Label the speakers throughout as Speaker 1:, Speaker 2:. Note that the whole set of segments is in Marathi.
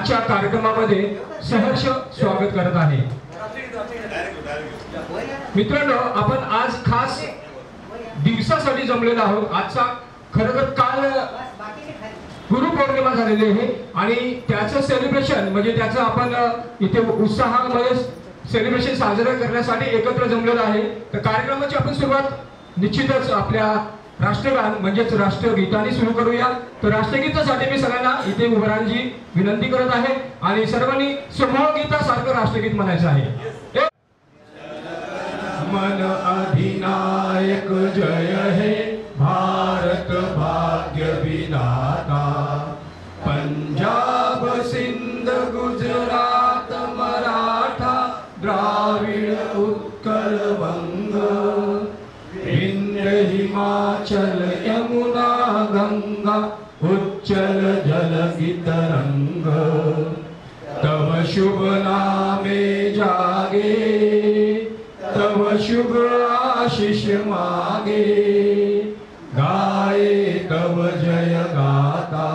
Speaker 1: आजच्या कार्यक्रमामध्ये सहर्ष स्वागत करत आहे। मित्रांनो, आपण आज खास दिवसासाठी जमलेलो आहोत। आजचा खरं काल गुरुपौर्णिमा झालेली आहे आणि त्याचं सेलिब्रेशन म्हणजे त्याचं आपण इथे उत्साहामध्ये सेलिब्रेशन साजरं करण्यासाठी एकत्र जमलेलो आहे। तर कार्यक्रमाची आपण सुरुवात निश्चितच आपल्या राष्ट्रगान म्हणजेच राष्ट्रगीताने सुरू करूया। तर राष्ट्रगीतासाठी मी सगळ्यांना इथे उभं राहण्याची विनंती करत आहे आणि सर्वांनी समूह गीतासारखं राष्ट्रगीत म्हणायचं आहे। मन अधिनायक जय हे भारत भाग्य विधाता, पंजाब सिंध गुजरात मराठा द्राविड उत्कल वंग, विंध्य हिमाचल यमुना गंगा उच्चल जलधि तरंग, तव शुभ नामे जागे तव शुभ आशीष मागे, गाये तव जय गाता,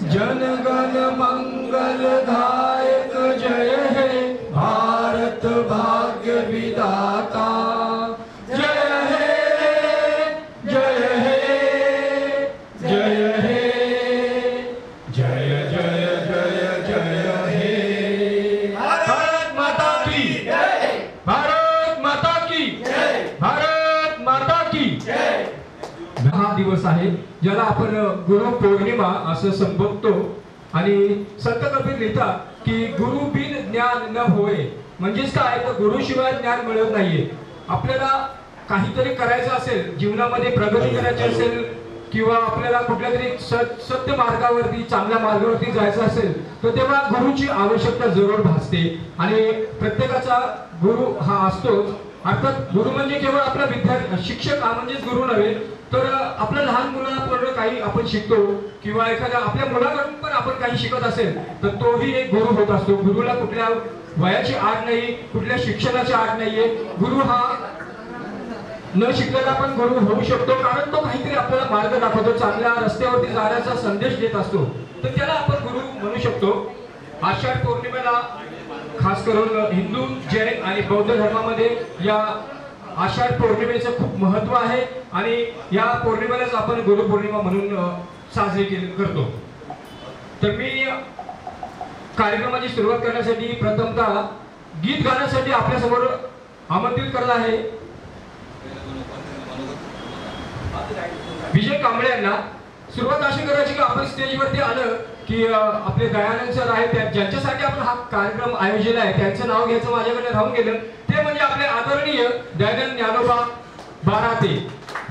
Speaker 1: जनगण मंगल दायक जय हे भारत भाग्य विधाता, जय हे जय हे जय हे जय जय जय जय हे। भारत माता की जय, भारत माता की जय, भारत माता की जय। हा दिवस आहे ज्याला आपण गुरु पौर्णिमा असं संबोधतो आणि संत कबीर लिहितात की गुरु बिन ज्ञान न होय। म्हणजेच काय, तर गुरुशिवाय ज्ञान मिळत नाहीये। आपल्याला काहीतरी करायचं असेल, जीवनामध्ये प्रगती करायची असेल किंवा आपल्याला कुठल्या तरी सत्य मार्गावरती चांगल्या मार्गावरती जायचं असेल तर तेव्हा गुरुची आवश्यकता जरूर भासते आणि प्रत्येकाचा गुरु हा असतोच। अर्थात गुरु म्हणजे केवळ आपला विद्यार्थी शिक्षक हा म्हणजेच गुरु नव्हे, तर आपल्या लहान मुलाकडून काही आपण शिकतो किंवा एखाद्या आपल्या मुलाकडून पण आपण काही शिकत असेल तर तोही एक गुरु होत असतो। गुरुला कुठल्या वयाची आड नाही, कुठल्या शिक्षणाची आड नाहीये। गुरु हा न शिकलेला पण गुरु होऊ शकतो, कारण तो काहीतरी आपल्याला मार्ग दाखवतो, चांगल्या रस्त्यावरती जाण्याचा संदेश देत असतो, तर त्याला आपण गुरु म्हणू शकतो। आषाढ पौर्णिमेला खास करून हिंदू, जैन आणि बौद्ध धर्मामध्ये या आषाढ पौर्णिमेचं खूप महत्व आहे आणि या पौर्णिमेलाच आपण गुरुपौर्णिमा म्हणून साजरी करतो। तर मी कार्यक्रमाची सुरुवात करण्यासाठी प्रथमतः गीत गाण्यासाठी आपल्या समोर आमंत्रित करत आहे विजय कांबळे यांना। सुरुवात अशी करायची की आपण स्टेजवरती आलं की आपले दयानंद सर आहेत, ज्यांच्यासाठी आपण हा कार्यक्रम आयोजित आहे त्यांचं नाव घ्यायचं माझ्याकडे राहून गेलं, ते म्हणजे आपले आदरणीय दयानंद ज्ञानोबा बाराते।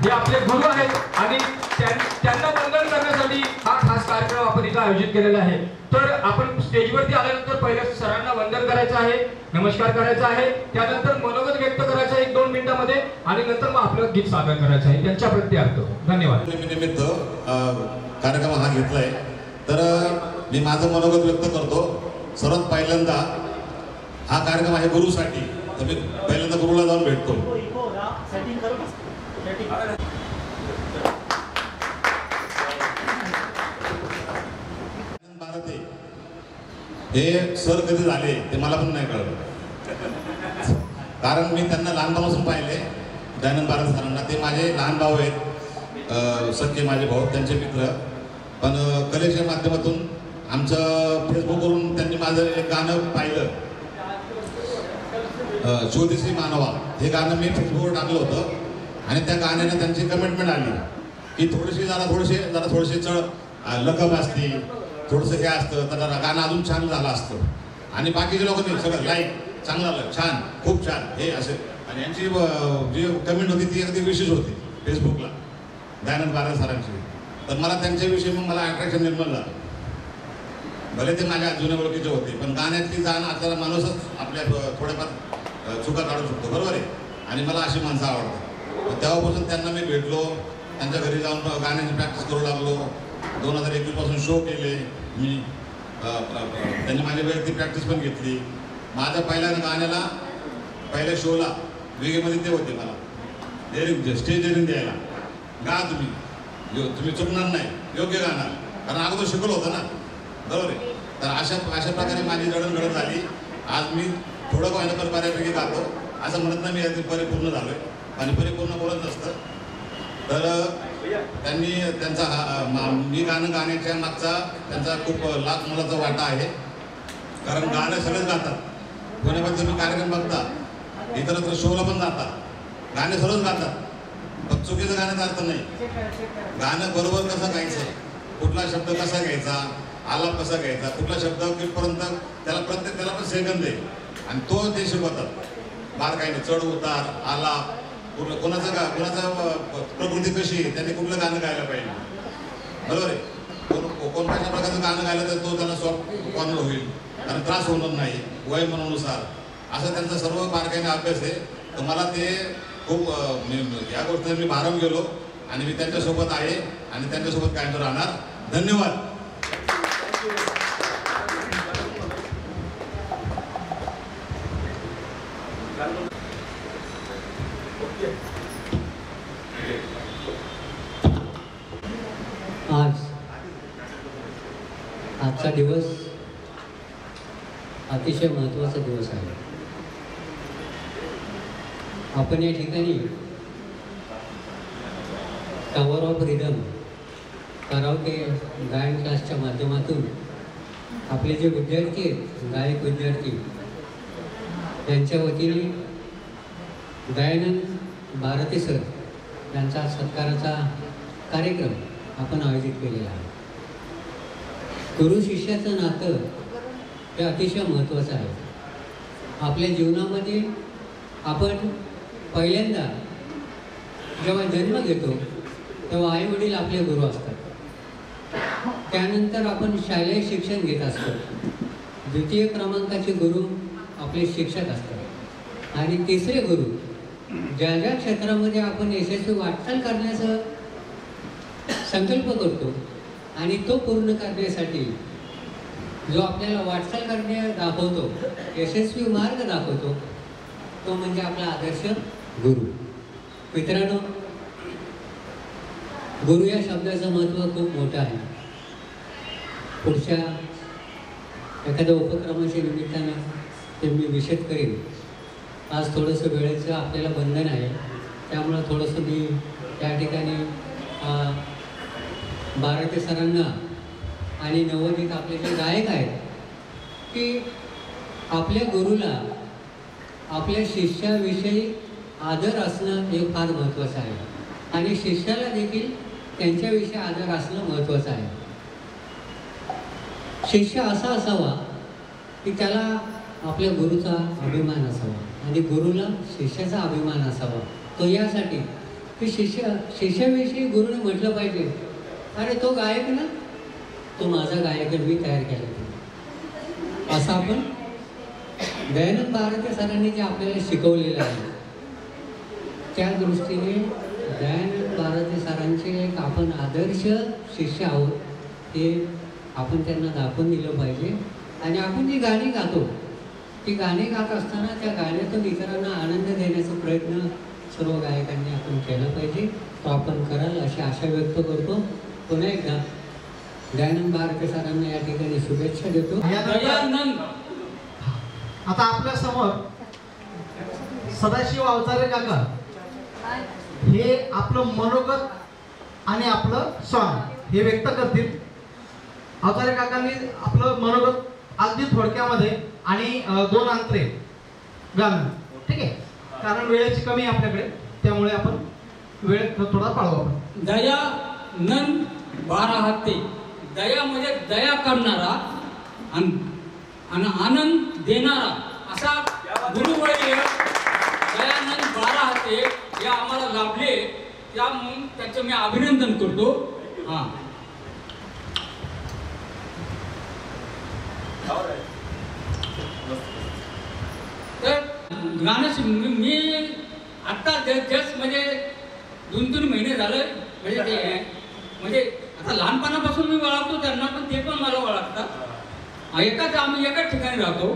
Speaker 1: हे आपले गुरु आहेत आणि त्यांना वंदन करण्यासाठी हा खास कार्यक्रम आपण इथं आयोजित केलेला आहे। तर आपण स्टेजवरती आल्यानंतर पहिले सरांना वंदन करायचं आहे, नमस्कार करायचा आहे, त्यानंतर मनोगत व्यक्त करायचं आहे 1-2 मिनिटांमध्ये आणि नंतर मग आपलं गीत सादर करायचं आहे त्यांच्या प्रत्यर्थ। धन्यवाद।
Speaker 2: निमित्त कार्यक्रम हा घेतलाय तर मी माझं मनोगत व्यक्त करतो। सर्वात पहिल्यांदा हा कार्यक्रम आहे गुरुसाठी, तर मी पहिल्यांदा गुरुला जाऊन भेटतो। बाराते हे सर कधी झाले ते मला पण नाही कळलं, कारण मी त्यांना लहानपणापासून पाहिले दयानंद बाराते सरांना। ते माझे लहान भाऊ आहेत, सख्खे माझे भाऊ, त्यांचे मित्र। पण कलेच्या माध्यमातून आमचं फेसबुकवरून त्यांनी माझं एक गाणं पाहिलं, ज्योतिषी मानवा, हे गाणं मी फेसबुकवर टाकलं होतं आणि त्या गाण्याने त्यांची कमेंटमेंट आली की थोडीशी चढ लकब असते, थोडंसं हे असतं तर गाणं अजून छान झालं असतं। आणि बाकीचे लोकांनी सगळं लाईक, चांगलं झालं, छान, खूप छान हे असे। आणि यांची जी कमेंट होती ती अगदी विशेष होती फेसबुकला दयानंद बाराते सरांची। तर मला त्यांच्याविषयी मग मला अट्रॅक्शन निर्माण झालं। भले ते माझ्या जुन्या ओळखीचे होते, पण गाण्यातली जाण आपल्याला माणूसच आपल्या थोड्याफार चुका काढू शकतो, बरोबर आहे। आणि मला अशी माणसं आवडतात। तेव्हापासून त्यांना मी भेटलो, त्यांच्या घरी जाऊन गाण्याची प्रॅक्टिस करू लागलो। 2021 पासून शो केले मी, त्यांनी माझी वैयक्तिक प्रॅक्टिस पण घेतली। माझ्या पहिल्या गाण्याला, पहिल्या शोला वेगेमध्ये ते होते, मला डेअरिंग, स्टेज डेअरिंग द्यायला, गा तुम्ही चुकणार नाही, योग्य गाणार, कारण अगोदर शिकवलं होतं ना, बरोबर आहे। तर अशा प्रकारे माझी जडणघडण झाली. आज मी थोडं व्हायला बऱ्यापैकी गातो असं म्हणत नाही, मी यात परिपूर्ण झालोय आणि परिपूर्ण बोलत नसतं. तर त्यांनी मी गाणं गाण्याच्या मागचा त्यांचा खूप लाख मोलाचा वाटा आहे. कारण गाणं सगळेच गातात. कोणामध्ये तुम्ही कार्यक्रम बघता, इतरत्र शोला पण जातात, गाणे सर्वच गातात, पण चुकीचं गाण्याचा अर्थ नाही. गाणं बरोबर कसं गायचं, कुठला शब्द कसा घ्यायचा, आलाप कसा घ्यायचा, कुठला शब्द कितपर्यंत त्याला पण सेकंद आहे आणि तो ते शिकवतात. बारकाईने चढ उतार, आलाप, कोणाचं प्रकृती कशी आहे, त्याने कुठलं गाणं गायला पाहिजे, बरोबर आहे. कोणत्या प्रकारचं गाणं गायलं तर तो त्याला सॉफ्ट कॉर्नर होईल, कारण त्रास होणार नाही वय मनानुसार, असं त्यांचा सर्व बारकाईने अभ्यास आहे. तर मला ते खूप या गोष्टीने मी भारावून गेलो आणि मी त्यांच्यासोबत आहे आणि त्यांच्यासोबत कायम राहणार. धन्यवाद.
Speaker 3: आजचा दिवस अतिशय महत्त्वाचा दिवस आहे. आपण या ठिकाणी टॉवर ऑफ रिदम कराओके गायन क्लासच्या माध्यमातून आपले जे विद्यार्थी आहेत, गायक विद्यार्थी, त्यांच्या वतीने दयानंद भारती सर यांचा सत्काराचा कार्यक्रम आपण आयोजित केलेला आहे. गुरु शिष्याचं नातं हे अतिशय महत्त्वाचं आहे. आपल्या जीवनामध्ये आपण पहिल्यांदा जेव्हा जन्म घेतो तेव्हा आईवडील आपले गुरु असतात. त्यानंतर आपण शालेय शिक्षण घेत असतो. द्वितीय क्रमांकाचे गुरु आपले शिक्षक असतात आणि तिसरे गुरु ज्या ज्या क्षेत्रामध्ये आपण यशस्वी वाटचाल करण्याचा संकल्प करतो आणि तो पूर्ण करण्यासाठी जो आपल्याला वाटचाल करणे दाखवतो, यशस्वी मार्ग दाखवतो, तो म्हणजे आपला आदर्श गुरु. मित्रांनो, गुरु या शब्दाचं महत्त्व खूप मोठं आहे. पुढच्या एखाद्या उपक्रमाच्या निमित्तानं ते मी विशद करेन. आज थोडंसं वेळेचं आपल्याला बंधन आहे, त्यामुळं थोडंसं मी त्या ठिकाणी भारती सरांना आणि नवोदित आपले जे गायक आहेत की आपल्या गुरुला आपल्या शिष्याविषयी आदर असणं हे फार महत्त्वाचं आहे आणि शिष्याला देखील त्यांच्याविषयी आदर असणं महत्त्वाचं आहे. शिष्य असा असावा की त्याला आपल्या गुरुचा अभिमान असावा आणि गुरुला शिष्याचा अभिमान असावा. तो यासाठी की शिष्याविषयी गुरुने म्हटलं पाहिजे, अरे तो गायक ना, तो माझा गायक मी तयार केला. असं आपण दयानंद भारती सरांनी जे आपल्याला शिकवलेलं आहे त्या दृष्टीने दयानंद भारती सरांचे एक आपण आदर्श शिष्य आहोत हे आपण त्यांना दाखवून दिलं पाहिजे. आणि आपण जी गाणी गातो ती गाणी गात असताना त्या गाण्यातून इतरांना आनंद देण्याचा प्रयत्न सर्व गायकांनी आपण केला पाहिजे. तो आपण कराल अशी आशा व्यक्त करतो. पुन्हा एकदा दयानंद भारती सरांना या ठिकाणी शुभेच्छा देतो.
Speaker 4: आता आपल्या समोर सदाशिव अवतारे काका हे आपलं मनोगत आणि आपलं सॉन्ग हे व्यक्त करतील. अवतारे काकांनी आपलं मनोगत अगदी थोडक्यामध्ये आणि 2 अंतरे गाणं, ठीक आहे, कारण वेळेची कमी आहे आपल्याकडे, त्यामुळे आपण वेळ थोडा पाळू. आपण
Speaker 5: दयानंद 12 हाते, दया म्हणजे दया करणारा आणि आनंद देणारा असा गुरुवडील दयानंद 12 हाते हे आम्हाला लाभले, त्यामुळे त्याचं मी अभिनंदन करतो. हां, तर गाणं मी आत्ता जस्ट म्हणजे 2-3 महिने झाले म्हणजे ते म्हणजे आता लहानपणापासून मी ओळखतो त्यांना, पण ते पण मला ओळखतात. आम्ही एकाच ठिकाणी राहतो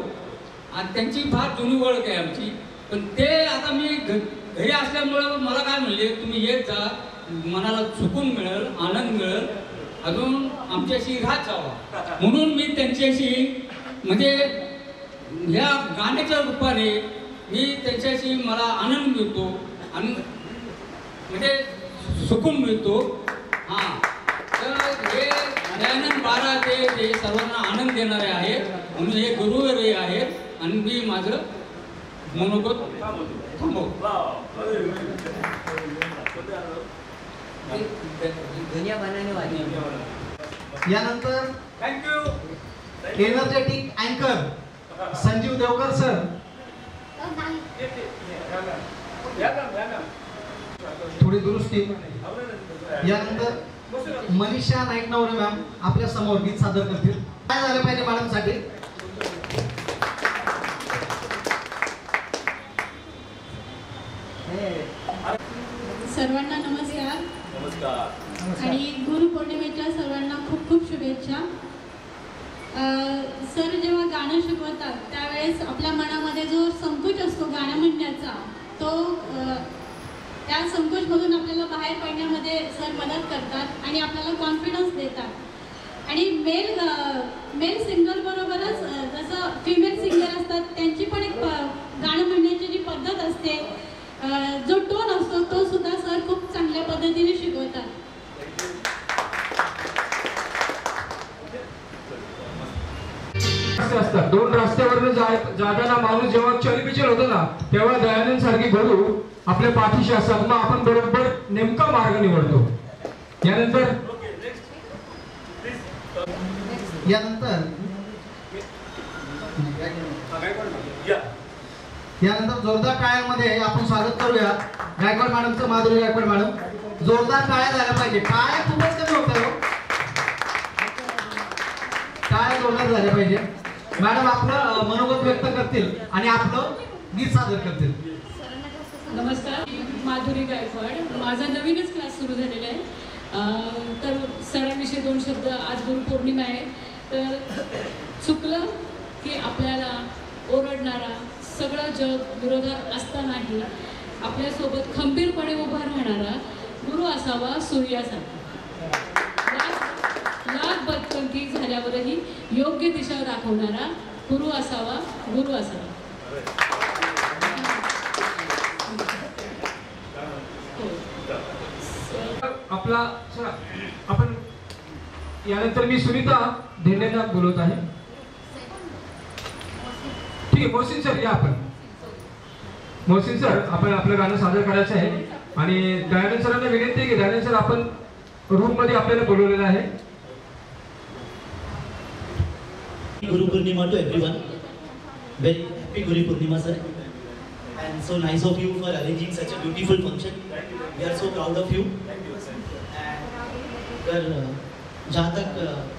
Speaker 5: आणि त्यांची फार जुनी ओळख आहे आमची. पण ते आता मी घरी असल्यामुळं मला काय म्हणले, तुम्ही येत जा, मनाला सुकून मिळेल, आनंद मिळेल. अजून आमच्याशी राहत जावा म्हणून मी त्यांच्याशी म्हणजे या गाण्याच्या रूपाने मी त्यांच्याशी मला आनंद मिळतो आणि म्हणजे सुकून मिळतो. हां, तर हे दयानंद बारा ते सर्वांना आनंद देणारे आहेत म्हणून हे गुरुवर्य आहेत आणि मी माझं मनोगत थांबवतो.
Speaker 4: यानंतर
Speaker 5: थँक्यू.
Speaker 4: एनर्जेटिक अँकर संजीव देवकर सर. थोडी दुरुस्ती. यानंतर मनीषा नाईकनवरे मॅम आपल्या समोर गीत सादर करतील. काय झालं पाहिजे मॅडम साठी?
Speaker 6: सर्वांना नमस्कार आणि गुरुपौर्णिमेच्या सर्वांना खूप खूप शुभेच्छा. सर जेव्हा गाणं शिकवतात त्यावेळेस आपल्या मनामध्ये जो संकोच असतो गाणं म्हणण्याचा तो त्या संकोचमधून आपल्याला बाहेर पडण्यामध्ये सर मदत करतात आणि आपल्याला कॉन्फिडन्स देतात. आणि मेल सिंगर बरोबरच जसं फिमेल सिंगर असतात त्यांची पण एक गाणं म्हणण्याची जी पद्धत असते जो टोन असतो तो सुद्धा सर खूप चांगल्या पद्धतीने शिकवतात.
Speaker 1: असतात दोन रस्त्यावरून जाताना माणूस जेव्हा चलबिचल होतो ना तेव्हा दयानंद सारखे गुरु आपल्या पाठीशी असतात. मग आपण बरोबर नेमका मार्ग निवडतो.
Speaker 4: यानंतर जोरदार टाळ्यांमध्ये आपण स्वागत करूया गायकवाड मॅडमचं. माधुरी गायकवाड मॅडम, जोरदार टाळ्या झाल्या पाहिजे. टाळ्या खूपच कमी होत्या. टाळ्या जोरदार झाल्या पाहिजे. मॅडम आपलं मनोगत व्यक्त करतील आणि आपलं गीत सादर करतील.
Speaker 6: नमस्कार, माधुरी गायकवाड. माझा नवीनच क्लास सुरू झालेला आहे. तर सरांविषयी दोन शब्द. आज गुरुपौर्णिमा आहे तर चुकलं की आपल्याला ओरडणारा सगळं जग विरोधात असतानाही आपल्यासोबत खंबीरपणे उभा राहणारा गुरु असावा सूर्यासारखा. लाख बदकंती झाल्यावरही योग्य दिशा दाखवणारा गुरु असावा.
Speaker 1: आपला आपण यानंतर मी सुनीता धेंडेंना बोलवत आहे. ठीक आहे, मोहसिन सर या. आपण मोहसिन सर आपण आपलं गाणं सादर करायचं आहे आणि दयानंद सरांना विनंती आहे की दयानंद सर आपण रूम मध्ये आपल्याला बोलवलेलं आहे.
Speaker 7: Guru Purnima to everyone. Very happy Guru Purnima, sir. And so nice of you for arranging such a beautiful function. We are so proud of you. And जहाँ तक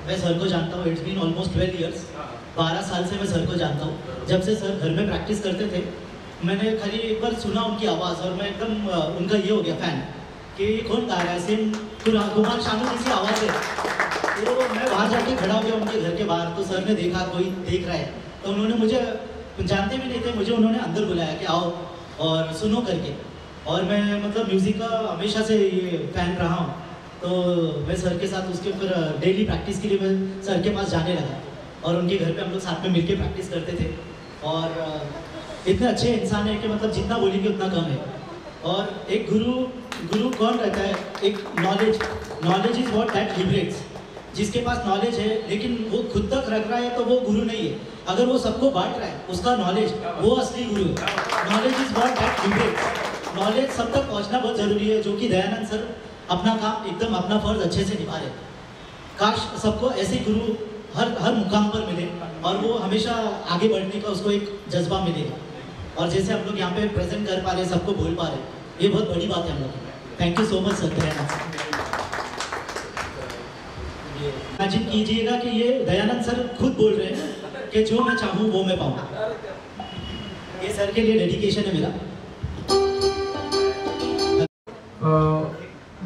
Speaker 7: मैं सर को जानता हूँ, it's been almost 12 years. 12 साल से मैं सर को जानता हूँ. जब से सर घर में प्रैक्टिस करते थे, मैंने खाली एक बार सुना उनकी आवाज़ और मैं एकदम उनका ये हो गया फैन कि कौन गा रहा है. सेम कुमार शानू जैसी आवाज़ है. तो मैं बाहर जाके खड़ा हो गया उनके घर के बाहर. तो सर ने देखा कोई देख रहा है तो उन्होंने मुझे, जानते भी नहीं थे, मुझे उन्होंने अंदर बुलाया कि आओ और सुनो करके. और मैं मतलब म्यूज़िक का हमेशा से ये फैन रहा हूँ. तो मैं सर के साथ उसके ऊपर डेली प्रैक्टिस के लिए मैं सर के पास जाने लगा और उनके घर पे हम लोग साथ में मिलके प्रैक्टिस करते थे. और इतने अच्छे इंसान है कि मतलब जितना बोलेंगे उतना कम है. और एक गुरु कौन रहता है? एक knowledge is what that liberates. जिसके पास नॉलेज है लेकिन वो खुद तक रख रहा है तो वो गुरु नहीं है. अगर वो सबको बांट रहा है उसका नॉलेज, वो असली गुरु है. Knowledge is what that liberates. Knowledge सब तक पहुंचना बहुत जरूरी है, जो कि दयानंद सर अपना काम एकदम अपना फर्ज अच्छे से निभा रहे. काश सबको ऐसे गुरु हर मुकाम पर मिले और वो हमेशा आगे बढ़ने का उसको एक जज्बा मिलेगा. और जैसे हम लोग यहाँ पे प्रेजेंट कर पा रहे, सबको बोल पा रहे, ये बहुत बड़ी बात है हम लोग. Thank you so much sir. Dayanand sir, imagine कीजिएगा कि ये दयानंद सर खुद बोल रहे हैं कि जो मैं चाहूँ वो मैं पाऊँ. ये सर के लिए डेडिकेशन है मेरा.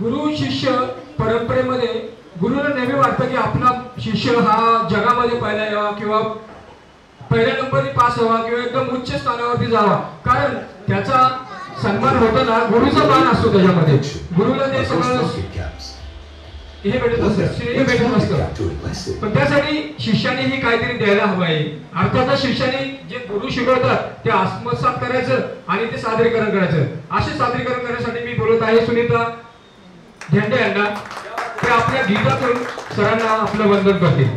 Speaker 1: गुरु शिष्य परंपरेमध्ये गुरुला नेहमी वाटतं की आपला शिष्य हा जगामध्ये पहिला यावा किंवा पहिल्या नंबरनी पास व्हावा किंवा एकदम उच्च स्थानावरती जावा. कारण त्याचा सन्मान होताना गुरुचा मान असतो त्याच्यामध्ये. गुरुला ते सगळं हे भेटत असतं, श्रेय भेटत नसतं. पण त्यासाठी शिष्यानेही काहीतरी द्यायला हवं आहे. अर्थातच शिष्याने जे गुरु शिकवतात ते आत्मसात करायचं आणि ते सादरीकरण करायचं. असे सादरीकरण करण्यासाठी मी बोलत आहे सुनीता झेंडे यांना. ते आपल्या गीतातून सरांना आपलं वंदन करतील.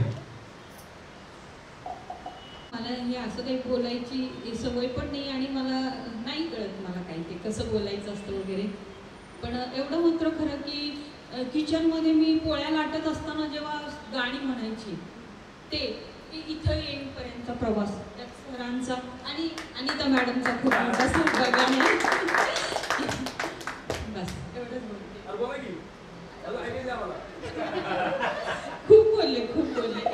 Speaker 6: मला हे असं काही बोलायची सवय पण नाही आणि मला नाही कळत मला काही ते कसं बोलायचं असतं वगैरे. पण एवढं मात्र खरं की किचनमध्ये मी पोळ्या लाटत असताना जेव्हा गाणी म्हणायची ते इथं येईपर्यंतचा प्रवास त्या सरांचा आणि अनिता मॅडमचा खूप मोठा सहभाग आहे. बस एवढंच बोलते. खूप बोलले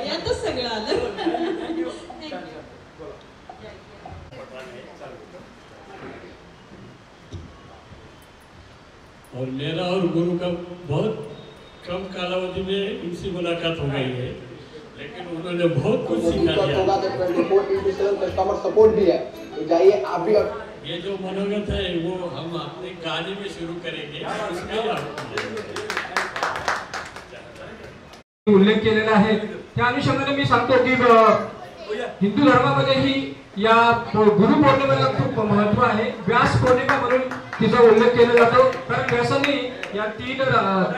Speaker 6: यातच सगळं आलं.
Speaker 8: और मेरा और गुरु का बहुत कम कालावधि में उनसे मुलाकात हो गई है, लेकिन उन्होंने बहुत कुछ सिखा दिया.
Speaker 9: कस्टमर सपोर्ट भी है, तो जाइए आप भी.
Speaker 8: ये जो मनोगत है वो हम अपने गाने में शुरू करेंगे, उसमें
Speaker 1: उल्लेख केलेला आहे. त्या अनुषंगाने मी सांगतो की हिंदू धर्मामध्येही या गुरुपौर्णिमेला खूप महत्व आहे. व्यास पौर्णिमा म्हणून तिचा उल्लेख केला जातो, कारण व्यासाने या 3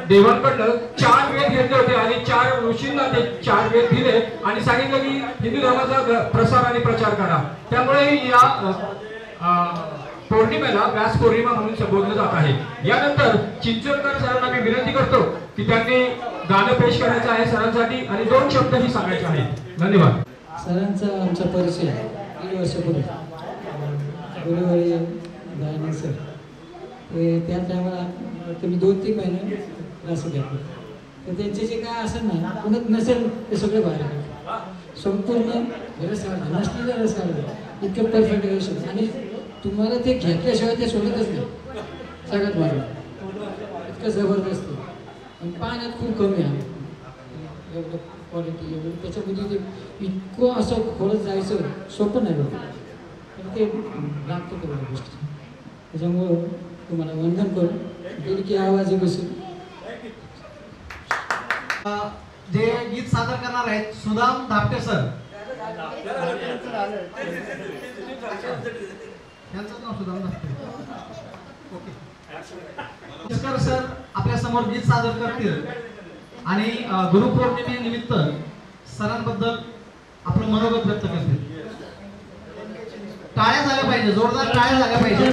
Speaker 1: देवांकडनं 4 वेद घेतले होते आणि 4 ऋषींना ते 4 वेद दिले आणि सांगितलं की हिंदू धर्माचा प्रसार आणि प्रचार करा. त्यामुळे या पौर्णिमेला व्यास पौर्णिमा म्हणून संबोधलं जात आहे. यानंतर चिंचोलकर सरांना मी विनंती करतो की त्यांनी गाणं पेश करायचं आहे सरांसाठी आणि 2 शब्दही सांगायचे आहेत. धन्यवाद.
Speaker 10: सरांचा आमचा परिचय 3 वर्षापूर्वी गुरुवारी गायन सर त्या टायमाला तुम्ही 2-3 महिने क्लास घेतले. तर त्यांचे जे काय असेल ना कुणत नसेल ते सगळे बाहेर काढले. संपूर्ण रस काढले, नसलेलं रस काढले, इतकं परफेक्ट येऊ शकतं. आणि तुम्हाला ते घेतल्याशिवाय ते सोडतच नाही. सगळ्यात भारी इतकं जबरदस्त. आणि पाण्यात खूप कमी आहे एवढं क्वालिटी एवढं. त्याच्यामध्ये ते इतकं असं खोडत जायचं सोपं नाही बघा, पण ते लागतं तेवढ्या गोष्टी. त्याच्यामुळं तुम्हाला वंदन करून गेली की आवाज बसेल.
Speaker 4: जे गीत सादर करणार आहेत सुदाम धापटे सर. यांचं नाव सुदाम धापटे. ओके सर आपल्या समोर गीत सादर करतील आणि गुरुपौर्णिमेनिमित्त सरांबद्दल आपलं मनोगत व्यक्त करतील. टाळ्या झाल्या पाहिजे, जोरदार टाळ्या झाल्या पाहिजे.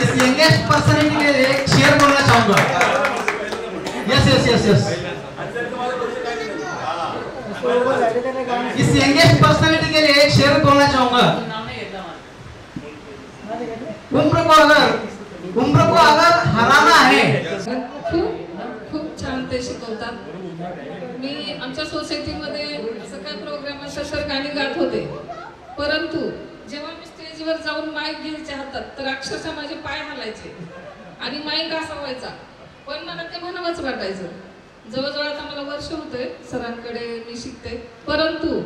Speaker 4: इस यंगेस्ट पर्सनैलिटी के लिए एक शेर बोलना चाहूंगा. Yes yes yes yes. इस यंगेस्ट पर्सनैलिटी के लिए एक शेर बोलना चाहूंगा. उम्र को अगर हराना है.
Speaker 11: खूप छान ते शिकवतात. मी आमच्या सोसायटीमध्ये असं काय प्रोग्राम सर गाणी गात होते, परंतु जेव्हा मी स्टेजवर जाऊन माईक घ्यायचे हातात तर अक्षरशः माझे पाय हलायचे आणि माईक असा व्हायचा. पण मला ते म्हणावंच वाटायचं. जवळजवळ आता मला वर्ष होते सरांकडे मी शिकते, परंतु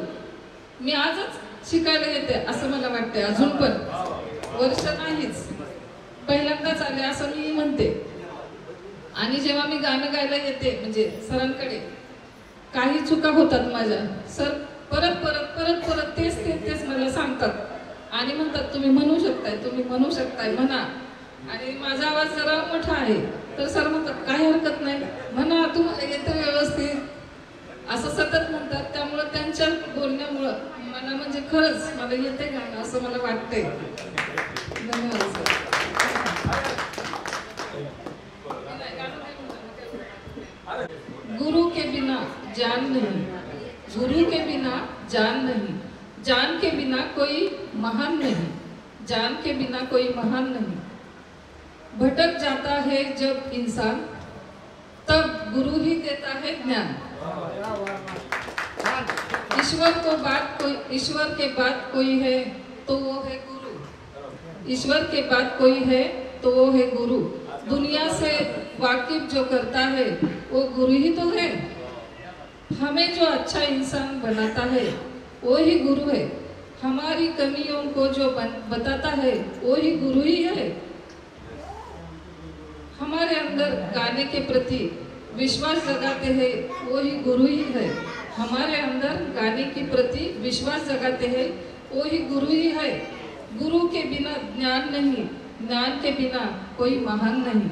Speaker 11: मी आजच शिकायला येते असं मला वाटते. अजून पण वर्ष नाहीच, पहिल्यांदाच आले असं मी म्हणते. आणि जेव्हा मी गाणं गायला येते म्हणजे सरांकडे काही चुका होतात माझ्या, सर परत परत परत परत तेच तेच तेच मला सांगतात आणि म्हणतात तुम्ही म्हणू शकताय, तुम्ही म्हणू शकताय, म्हणा. आणि माझा आवाज जरा मोठा आहे तर सर म्हणतात काही हरकत नाही, म्हणा, तुम्हाला येतं व्यवस्थित असं सतत म्हणतात. त्यामुळं त्यांच्या बोलण्यामुळं मला म्हणजे खरंच मला येते गाणं असं मला वाटतंय. धन्यवाद सर. गुरु के बिना जान नहीं, गुरु के बिना जान नहीं, जान के बिना कोई महान नहीं, जान के बिना कोई महान नहीं. भटक जाता है जब इंसान तब गुरु ही देता है ज्ञान. ईश्वर के बाद कोई है तो वो है गुरु. ईश्वर के बाद कोई है तो वो है गुरु. दुनिया से वाकिफ जो करता है वो गुरु ही तो है. हमें जो अच्छा इंसान बनाता है वो ही गुरु है. हमारी कमियों को जो बताता है वो ही गुरु ही है. हमारे अंदर गाने के प्रति विश्वास जगाते हैं वो ही गुरु ही है। हमारे अंदर गाने के प्रति विश्वास जगाते हैं वो ही गुरु ही है। गुरु के बिना ज्ञान नहीं, ज्ञान के बिना कोई महान नहीं।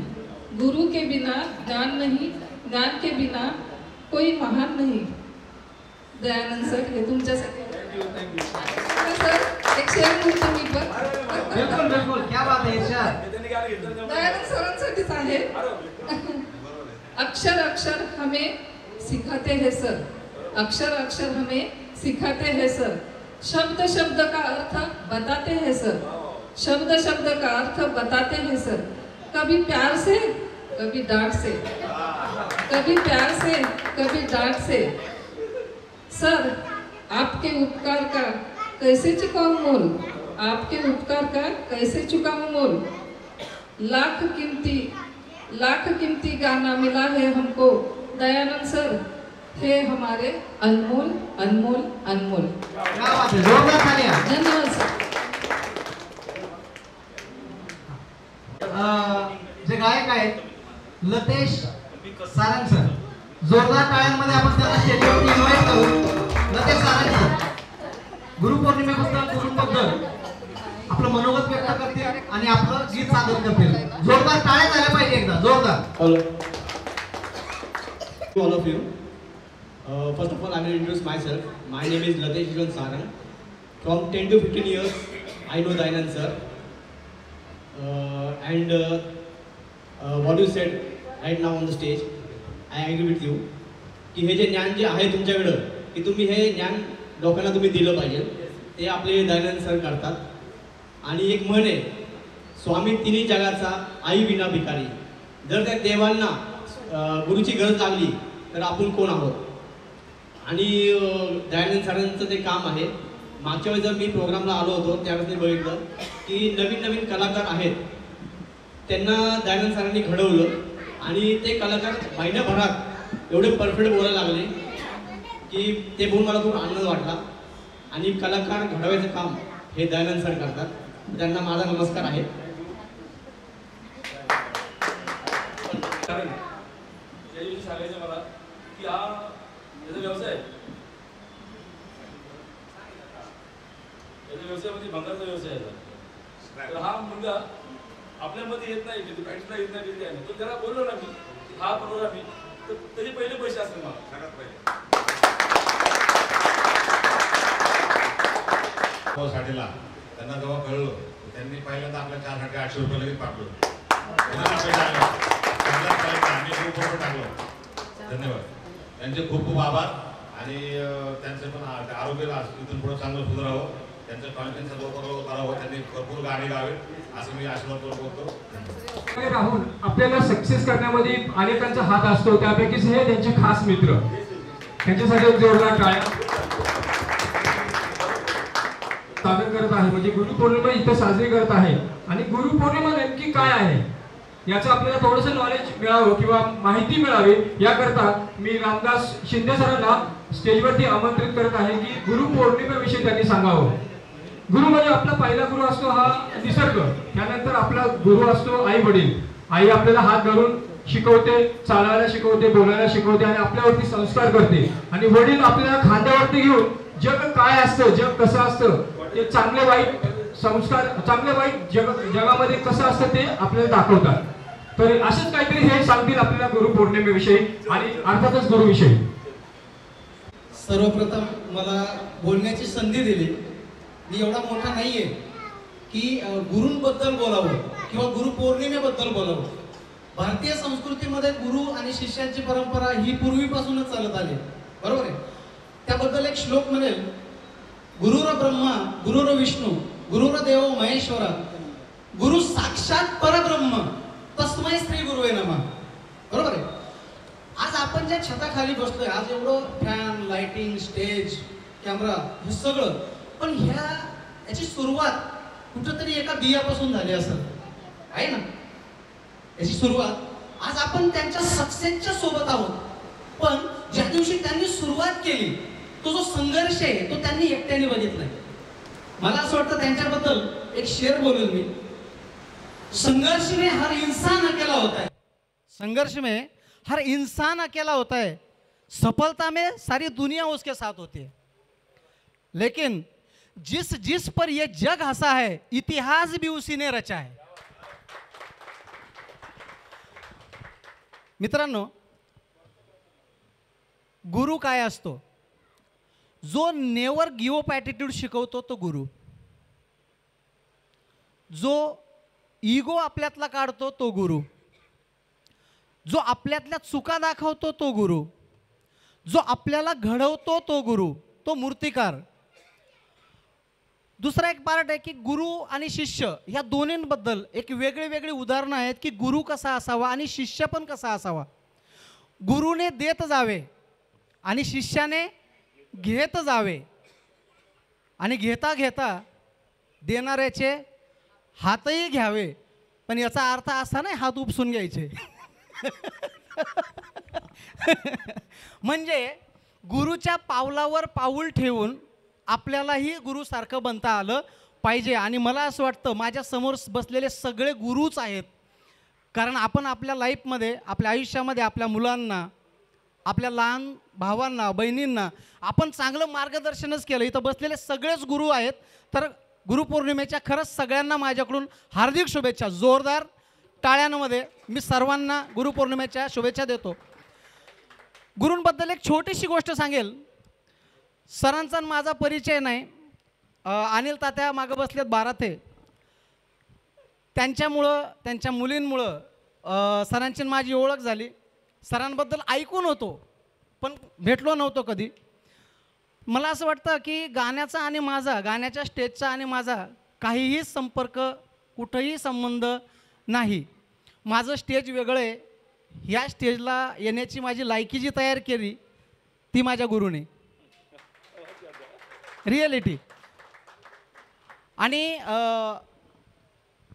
Speaker 11: गुरु के बिना ज्ञान नहीं, ज्ञान के बिना कोई महान नहीं। दयानंद सर, हे तुमच्यासाठी सर एक शेर म्हणतो मी पण।
Speaker 4: बिलकुल बिलकुल, क्या बात है इरशाद।
Speaker 11: दयानंद सरांसाठीच आहे। अक्षर अक्षर हमें सिखाते हैं सर, अक्षर अक्षर हमें सिखाते हैं सर, शब्द शब्द का अर्थ बताते हैं सर, शब्द शब्द का अर्थ बताते हैं सर, कभी प्यार से कभी डांट से, कभी प्यार से कभी डांट से। सर आपके उपकार का कैसे चुकाऊं मोल, आपके उपकार का कैसे चुकाऊं मोल। लाख कीमती गाना मिला है हमको दयानंद सर, हे हमारे अनमोल अनमोल अनमोल।
Speaker 4: क्या बात है, जोरदार तालियां।
Speaker 11: धन्यवाद सर।
Speaker 4: जे गायक आहेत लतेश सारंग सर, जोरदार टाळ्यांमध्ये आपण त्यांना स्टेजवरती इन्व्हाइट करू। लतेश सारंग सर गुरुपौर्णिमेबद्दल, गुरुबद्दल आपलं मनोगत व्यक्त करतील आणि आपलं गीत सादर करतील। जोरदार टाळ्या झाल्या पाहिजे एकदा, जोरदार।
Speaker 12: Hello, to all of you. First of all, I will introduce myself. My name is Latesh Sarang. From 10 to 15 years, I know Dayanand sir. And what you said right now on the stage, I agree with you. की हे जे ज्ञान जे आहे तुमच्याकडं, की तुम्ही हे ज्ञान लोकांना तुम्ही दिलं पाहिजे, ते आपले दयानंद सर करतात। आणि एक म्हण आहे, स्वामी तिन्ही जगाचा, आई विना भिकारी। जर त्या देवांना गुरुची गरज लागली तर आपण कोण आहोत। आणि दयानंद सरांचं ते काम आहे। मागच्या वेळेस जर मी प्रोग्रामला आलो होतो त्यावेळेस मी बघितलं की नवीन नवीन कलाकार आहेत, त्यांना दयानंद सरांनी घडवलं आणि ते कलाकार महिन्याभरात एवढे परफेक्ट बोलायला लागले की ते बघून मला खूप आनंद वाटला। आणि कलाकार घडवायचं काम हे दयानंद सर करतात, त्यांना माझा नमस्कार आहे।
Speaker 13: सांगायचं मला की हा याचा व्यवसाय, याचा व्यवसायामध्ये भंगारचा व्यवसाय आहे। तर हा मुलगा आपल्यामध्ये येत नाही, कधी प्रॅक्टिसला येत नाही, कधी काय नाही। तो त्याला बोललो ना मी हा प्रोग्राम आहे, तर त्याचे पहिले पैसे असतील मला सगळ्यात पहिले
Speaker 2: साठीला त्यांना जेव्हा कळलं त्यांनी पहिल्यांदा आपल्या 4,800 लगेच पाठवलं। धन्यवाद, त्यांचे खूप खूप आभार। आणि त्यांचं पण आरोग्याला इथून पुढे चांगलं सुधारावं, त्यांचं कॉन्फिडन्स लवकर करावं, त्यांनी भरपूर गाणी गावेत असं मी आशीर्वाद करतो।
Speaker 1: राहुल आपल्याला सक्सेस करण्यामध्ये अनेकांचा हात असतो, त्यापैकीच हे त्यांचे खास मित्र, त्यांच्यासाठी जोरदार टाळ्या सादर करत आहे। म्हणजे गुरुपौर्णिमा इथे साजरी करत आहे आणि गुरुपौर्णिमा नेमकी काय आहे याचं आपल्याला थोडंसं नॉलेज मिळावं किंवा माहिती मिळावी याकरता मी रामदास शिंदे सरांना स्टेजवरती आमंत्रित करत आहे की गुरुपौर्णिमेविषयी त्यांनी सांगावं। गुरु म्हणजे आपला पहिला गुरु असतो हा निसर्ग, त्यानंतर आपला गुरु असतो आई वडील। आई आपल्याला हात धरून शिकवते, चालायला शिकवते, बोलायला शिकवते आणि आपल्यावरती संस्कार करते। आणि वडील आपल्याला खांद्यावरती घेऊन जग काय असतं, जग कसं असतं, ते चांगले वाईट संस्कार, चांगले वाईट जगामध्ये कसं असतं ते आपल्याला दाखवतात। तर असंच काहीतरी हे सांगतील आपल्याला गुरुपौर्णिमेविषयी आणि अर्थातच गुरुविषयी।
Speaker 4: सर्वप्रथम मला बोलण्याची संधी दिली। मी एवढा मोठा नाहीये की गुरूंबद्दल बोलावं किंवा गुरुपौर्णिमेबद्दल बोलावं। भारतीय संस्कृतीमध्ये गुरु आणि शिष्याची परंपरा ही पूर्वीपासूनच चालत आली, बरोबर आहे। त्याबद्दल एक श्लोक म्हणेल, गुरुर ब्रह्मा गुरुर विष्णू गुरुर देव महेश्वरा गुरु साक्षात परब्रह्म तस्मै श्री गुरुवे नमः, बरोबर आहे। आज आपण ज्या छताखाली बसलोय, आज एवढं फॅन, लाइटिंग, स्टेज, कॅमेरा हे सगळं, पण याची सुरुवात कुठंतरी एका बियापासून झाली असेल, आहे ना। याची सुरुवात आज आपण त्यांच्या सक्सेसच्या सोबत आहोत, पण ज्या दिवशी त्यांनी सुरुवात केली तो जो संघर्ष आहे तो त्यांनी एकट्याने बघितलाय। मला असं वाटतं त्यांच्याबद्दल एक शेर बोलेल मी, संघर्ष में हर इंसान अकेला होता है। संघर्ष में हर इंसान अकेला होता है, सफलता में सारी दुनिया उसके साथ होती है, लेकिन जिस जिस पर यह जग हंसा है इतिहास भी उसी ने रचा है। मित्रांनो, गुरु काय असतो? जो नेवर गिव्ह अप ॲटिट्यूड शिकवतो तो गुरु, जो इगो आपल्यातला काढतो तो गुरु, जो आपल्यातल्या चुका दाखवतो तो गुरु, जो आपल्याला घडवतो तो गुरु, तो मूर्तिकार। दुसरा एक पार्ट आहे की गुरु आणि शिष्य ह्या दोन्हींबद्दल एक वेगळी वेगळी उदाहरणं आहेत की गुरु कसा असावा आणि शिष्य पण कसा असावा। गुरुने देत जावे आणि शिष्याने घेत जावे, आणि घेता घेता देणाऱ्याचे हातही घ्यावे, पण याचा अर्थ असा नाही हात उपसून घ्यायचे म्हणजे गुरुच्या पावलावर पाऊल ठेवून आपल्यालाही गुरुसारखं बनता आलं पाहिजे। आणि मला असं वाटतं माझ्या समोर बसलेले सगळे गुरुच आहेत, कारण आपण आपल्या लाईफमध्ये, आपल्या आयुष्यामध्ये आपल्या मुलांना, आपल्या लहान भावांना, बहिणींना आपण चांगलं मार्गदर्शनच केलं। इथं बसलेले सगळेच गुरु आहेत, तर गुरुपौर्णिमेच्या खरंच सगळ्यांना माझ्याकडून हार्दिक शुभेच्छा। जोरदार टाळ्यांमध्ये मी सर्वांना गुरुपौर्णिमेच्या शुभेच्छा देतो। गुरूंबद्दल एक छोटीशी गोष्ट सांगेल। सरांचा माझा परिचय नाही, अनिल तात्या मागं बसलेत बाराथे, त्यांच्यामुळं, त्यांच्या मुलींमुळं सरांची माझी ओळख झाली। सरांबद्दल ऐकून होतो पण भेटलो नव्हतो कधी। मला असं वाटतं की गाण्याचा आणि माझा, गाण्याच्या स्टेजचा आणि माझा काहीही संपर्क, कुठंही संबंध नाही। माझं स्टेज वेगळं आहे, ह्या स्टेजला येण्याची माझी लायकी जी तयार केली ती माझ्या गुरुने, रिॲलिटी। आणि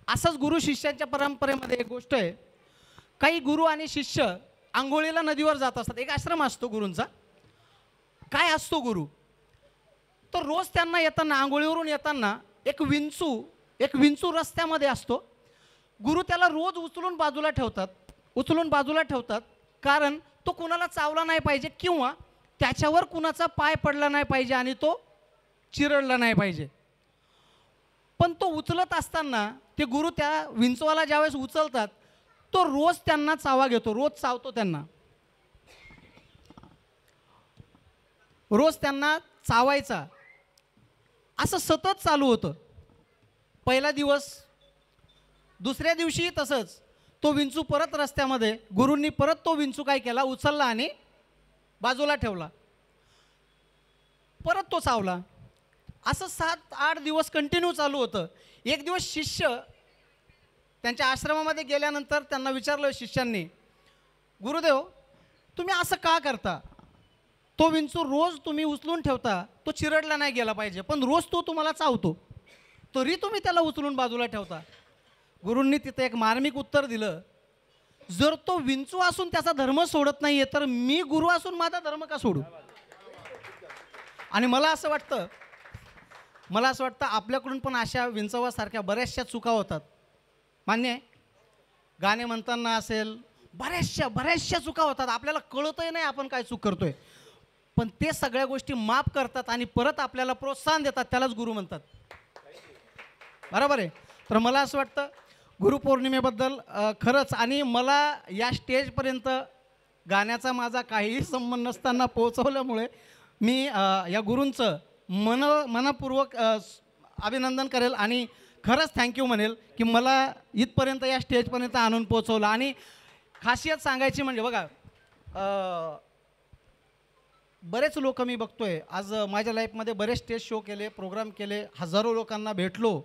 Speaker 4: असंच गुरु शिष्यांच्या परंपरेमध्ये एक गोष्ट आहे, काही गुरु आणि शिष्य आंघोळीला नदीवर जात असतात। एक आश्रम असतो गुरूंचा। काय असतो गुरु? तर रोज त्यांना येताना, आंघोळीवरून येताना एक विंचू रस्त्यामध्ये असतो। गुरु त्याला रोज उचलून बाजूला ठेवतात, कारण तो कुणाला चावला नाही पाहिजे किंवा त्याच्यावर कुणाचा पाय पडला नाही पाहिजे आणि तो चिरडला नाही पाहिजे। पण तो उचलत असताना ते गुरु त्या विंचवाला ज्यावेळेस उचलतात तो रोज त्यांना चावा घेतो, रोज चावतो त्यांना, रोज त्यांना चावायचा। असं सतत चालू होतं। पहिला दिवस, दुसऱ्या दिवशी तसंच। तो विंचू परत रस्त्यामध्ये, गुरूंनी परत तो विंचू काय केला, उचलला आणि बाजूला ठेवला, परत तो चावला। असं 7-8 दिवस कंटिन्यू चालू होतं। एक दिवस शिष्य त्यांच्या आश्रमामध्ये गेल्यानंतर त्यांना विचारलं शिष्यांनी, गुरुदेव तुम्ही असं का करता? तो विंचू रोज तुम्ही उचलून ठेवता, तो चिरडला नाही गेला पाहिजे, पण रोज तो तुम्हाला चावतो, तरी तुम्ही त्याला उचलून बाजूला ठेवता। गुरूंनी तिथे एक मार्मिक उत्तर दिलं, जर तो विंचू असून त्याचा धर्म सोडत नाहीये तर मी गुरु असून माझा धर्म का सोडू? आणि मला असं वाटतं आपल्याकडून पण अशा विंचवासारख्या बऱ्याचशा चुका होतात। मान्य आहे, गाणे म्हणताना असेल, बऱ्याचशा चुका होतात, आपल्याला कळतही नाही आपण काय चूक करतोय, पण ते सगळ्या गोष्टी माफ करतात आणि परत आपल्याला प्रोत्साहन देतात, त्यालाच गुरु म्हणतात। बरोबर आहे? तर मला असं वाटतं गुरुपौर्णिमेबद्दल खरंच, आणि मला या स्टेजपर्यंत गाण्याचा माझा काहीही संबंध नसताना पोहोचवल्यामुळे मी या गुरूंचं मनपूर्वक अभिनंदन करेल आणि खरंच थँक्यू म्हणेल की मला इथपर्यंत, या स्टेजपर्यंत आणून पोहोचवलं। आणि खासियत सांगायची म्हणजे बघा, बरेच लोक मी बघतोय आज माझ्या लाईफमध्ये, बरेच स्टेज शो केले, प्रोग्राम केले, हजारो लोकांना भेटलो,